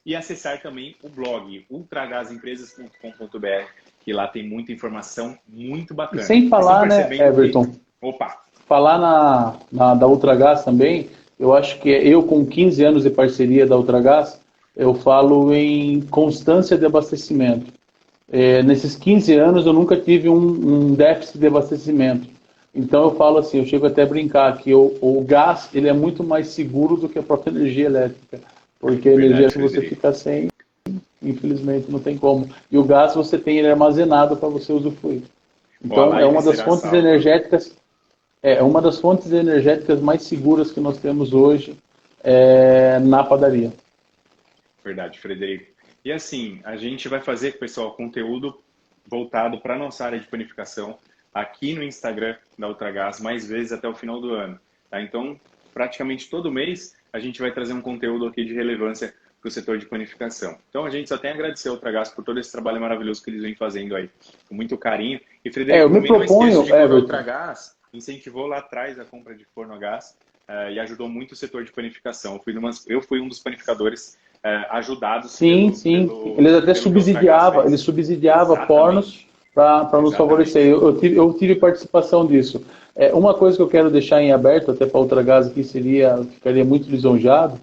E acessar também o blog ultragasempresas.com.br, que lá tem muita informação muito bacana. E sem falar, né, Everton? Falar da Ultragás também, eu acho que eu com 15 anos de parceria da Ultragás, eu falo em constância de abastecimento. Nesses 15 anos eu nunca tive um déficit de abastecimento. Então eu falo assim, eu chego até a brincar que o gás ele é muito mais seguro do que a própria energia elétrica. Porque a energia, se você ficar sem, Infelizmente não tem como. E o gás você tem ele armazenado para você usufruir. Então é uma das fontes energéticas, uma das fontes energéticas mais seguras que nós temos hoje na padaria. Verdade, Frederico. E assim, a gente vai fazer, pessoal, conteúdo voltado para a nossa área de panificação aqui no Instagram da Ultragaz mais vezes até o final do ano. Tá? Então, praticamente todo mês a gente vai trazer um conteúdo aqui de relevância para o setor de panificação. Então, a gente só tem a agradecer ao Ultragaz por todo esse trabalho maravilhoso que eles vêm fazendo aí, com muito carinho. E, Frederico, eu me proponho, que o Ultragaz incentivou lá atrás a compra de forno a gás e ajudou muito o setor de panificação. Eu fui um dos panificadores ajudados. Sim. Eles até subsidiavam, fornos para nos favorecer. Eu tive participação disso. Uma coisa que eu quero deixar em aberto, até para a Ultragaz aqui, ficaria muito lisonjado,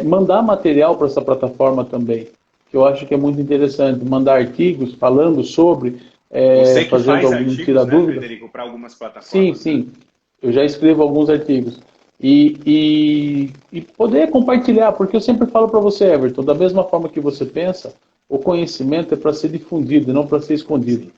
mandar material para essa plataforma também, que eu acho que é muito interessante. Mandar artigos falando sobre, Você que fazendo faz algum artigos, tira dúvida. Frederico, para algumas plataformas. Sim. Eu já escrevo alguns artigos. E poder compartilhar, porque eu sempre falo para você, Everton, da mesma forma que você pensa, o conhecimento é para ser difundido, não para ser escondido.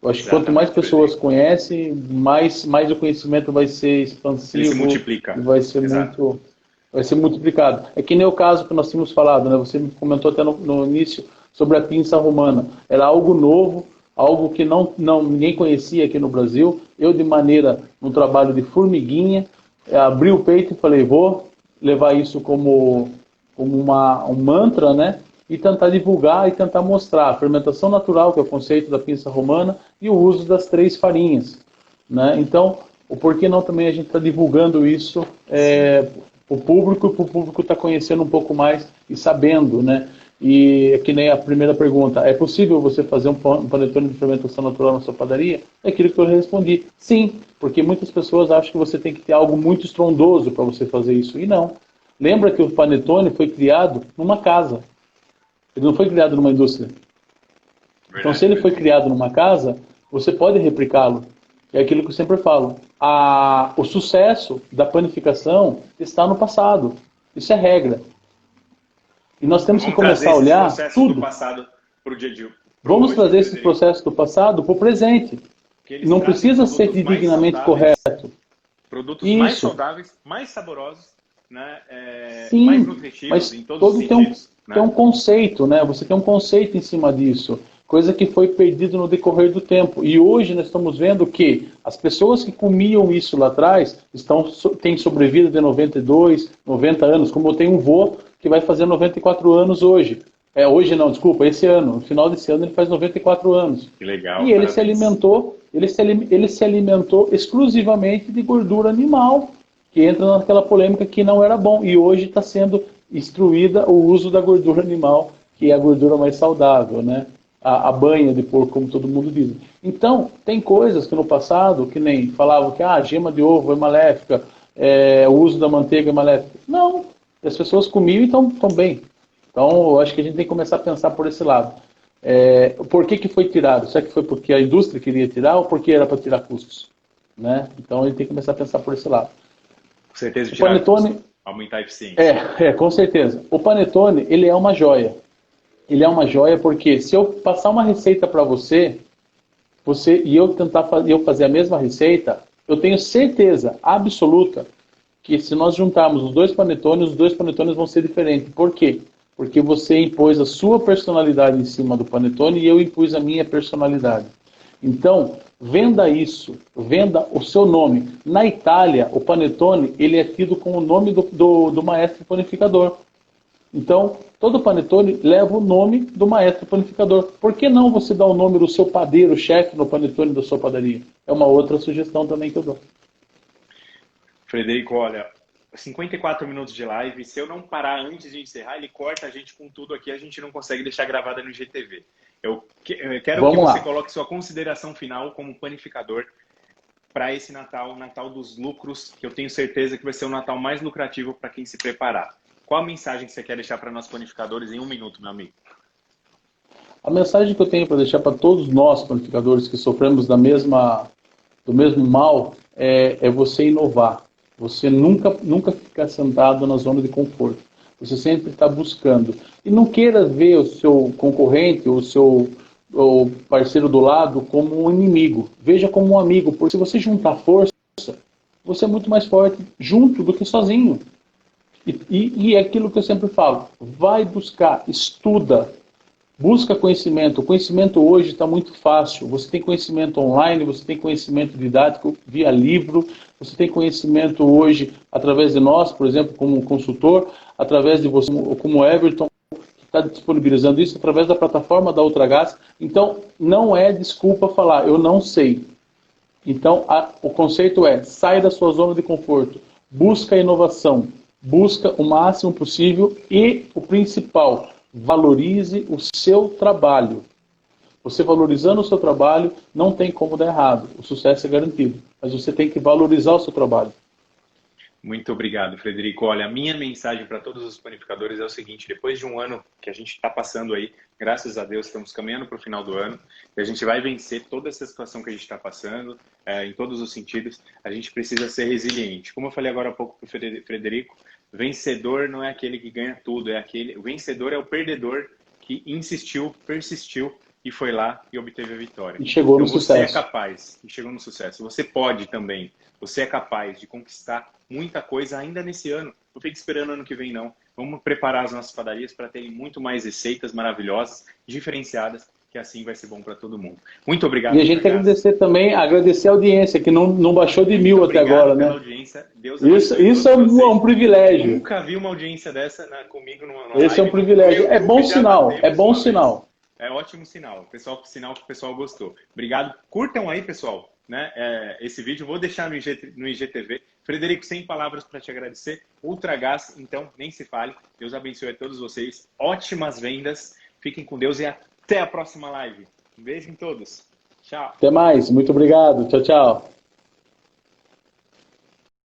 Eu acho que quanto mais pessoas conhecem, mais o conhecimento vai ser expansivo. Ele se multiplica. E vai ser multiplicado. É que nem o caso que nós tínhamos falado, né? Você me comentou até no início sobre a pinça romana. Era algo novo, algo que ninguém conhecia aqui no Brasil. Eu, no trabalho de formiguinha, abri o peito e falei, vou levar isso como um mantra, né? E tentar divulgar e tentar mostrar a fermentação natural, que é o conceito da pinça romana, e o uso das 3 farinhas, né? Então, o porquê não também a gente está divulgando isso o público está conhecendo um pouco mais e sabendo, né? E que nem a primeira pergunta, é possível você fazer um panetone de fermentação natural na sua padaria? É aquilo que eu respondi, sim, porque muitas pessoas acham que você tem que ter algo muito estrondoso para você fazer isso, e não. Lembra que o panetone foi criado numa casa, ele não foi criado numa indústria. Então, se ele foi criado numa casa, você pode replicá-lo. É aquilo que eu sempre falo. O sucesso da panificação está no passado. Isso é regra. E nós temos que começar a olhar tudo. Do passado para o dia de hoje. Vamos trazer esse processo do passado para o presente. Não precisa ser dignamente correto. Produtos mais saudáveis, mais saborosos, né? Sim, mais nutritivos mas em todos os sentidos. Tem um conceito, né? Você tem um conceito em cima disso. Coisa que foi perdido no decorrer do tempo. E hoje nós estamos vendo que as pessoas que comiam isso lá atrás têm sobrevida de 92, 90 anos, como eu tenho um vô que vai fazer 94 anos hoje. Hoje não, desculpa, esse ano. No final desse ano ele faz 94 anos. Que legal. E ele se alimentou exclusivamente de gordura animal, que entra naquela polêmica que não era bom. E hoje está sendo instruída o uso da gordura animal, que é a gordura mais saudável, né? A banha de porco, como todo mundo diz. Então, tem coisas que no passado, que nem falavam que a gema de ovo é maléfica, o uso da manteiga é maléfico. Não, as pessoas comiam e estão bem. Então, eu acho que a gente tem que começar a pensar por esse lado. Por que foi tirado? Será que foi porque a indústria queria tirar ou porque era para tirar custos? Né? Então, a gente tem que começar a pensar por esse lado. Com certeza, tirar panetone, aumentar a eficiência. Com certeza. O panetone, ele é uma joia. Ele é uma joia porque se eu passar uma receita para você e eu tentar fazer a mesma receita, eu tenho certeza absoluta que se nós juntarmos os dois panetones vão ser diferentes. Por quê? Porque você impôs a sua personalidade em cima do panetone e eu impus a minha personalidade. Então, venda isso, venda o seu nome. Na Itália, o panetone ele é tido com o nome do maestro panificador. Então, todo panetone leva o nome do maestro panificador. Por que não você dar o nome do seu padeiro, chefe, no panetone da sua padaria? É uma outra sugestão também que eu dou. Frederico, olha, 54 minutos de live. Se eu não parar antes de encerrar, ele corta a gente com tudo aqui. A gente não consegue deixar gravada no IGTV. Eu quero que você coloque sua consideração final como panificador para esse Natal, o Natal dos lucros, que eu tenho certeza que vai ser o Natal mais lucrativo para quem se preparar. Qual a mensagem que você quer deixar para nós panificadores em 1 minuto, meu amigo? A mensagem que eu tenho para deixar para todos nós panificadores que sofremos do mesmo mal é você inovar. Você nunca ficar sentado na zona de conforto. Você sempre está buscando. E não queira ver o seu concorrente, o parceiro do lado como um inimigo. Veja como um amigo, porque se você juntar força, você é muito mais forte junto do que sozinho. E é aquilo que eu sempre falo, vai buscar, estuda, busca conhecimento. O conhecimento hoje está muito fácil. Você tem conhecimento online, você tem conhecimento didático via livro, você tem conhecimento hoje através de nós, por exemplo, como consultor, através de você, como Everton, que está disponibilizando isso, através da plataforma da Ultragás. Então, não é desculpa falar, eu não sei. Então, o conceito é, sai da sua zona de conforto, busca a inovação, busca o máximo possível e, o principal, valorize o seu trabalho. Você valorizando o seu trabalho, não tem como dar errado. O sucesso é garantido. Mas você tem que valorizar o seu trabalho. Muito obrigado, Frederico. Olha, a minha mensagem para todos os panificadores é o seguinte: depois de um ano que a gente está passando aí, graças a Deus, estamos caminhando para o final do ano, e a gente vai vencer toda essa situação que a gente está passando, em todos os sentidos. A gente precisa ser resiliente. Como eu falei agora há pouco para o Frederico, vencedor não é aquele que ganha tudo, o vencedor é o perdedor que insistiu, persistiu e foi lá e obteve a vitória. E chegou no sucesso. Você é capaz, e chegou no sucesso. Você pode também. Você é capaz de conquistar muita coisa ainda nesse ano. Não fique esperando ano que vem, não. Vamos preparar as nossas padarias para terem muito mais receitas maravilhosas, diferenciadas, que assim vai ser bom para todo mundo. Muito obrigado. E a gente agradecer também, agradecer a audiência, que não baixou de 1000 até agora, né? Audiência. Deus isso é um privilégio. Eu nunca vi uma audiência dessa comigo numa live. Esse é um privilégio. É bom sinal, é bom sinal. É ótimo sinal. Sinal que o pessoal gostou. Obrigado. Curtam aí, pessoal, né? Esse vídeo. Vou deixar no IGTV. Frederico, sem palavras para te agradecer. Ultragás, então, nem se fale. Deus abençoe a todos vocês. Ótimas vendas. Fiquem com Deus e até a próxima live. Um beijo em todos. Tchau. Até mais. Muito obrigado. Tchau, tchau.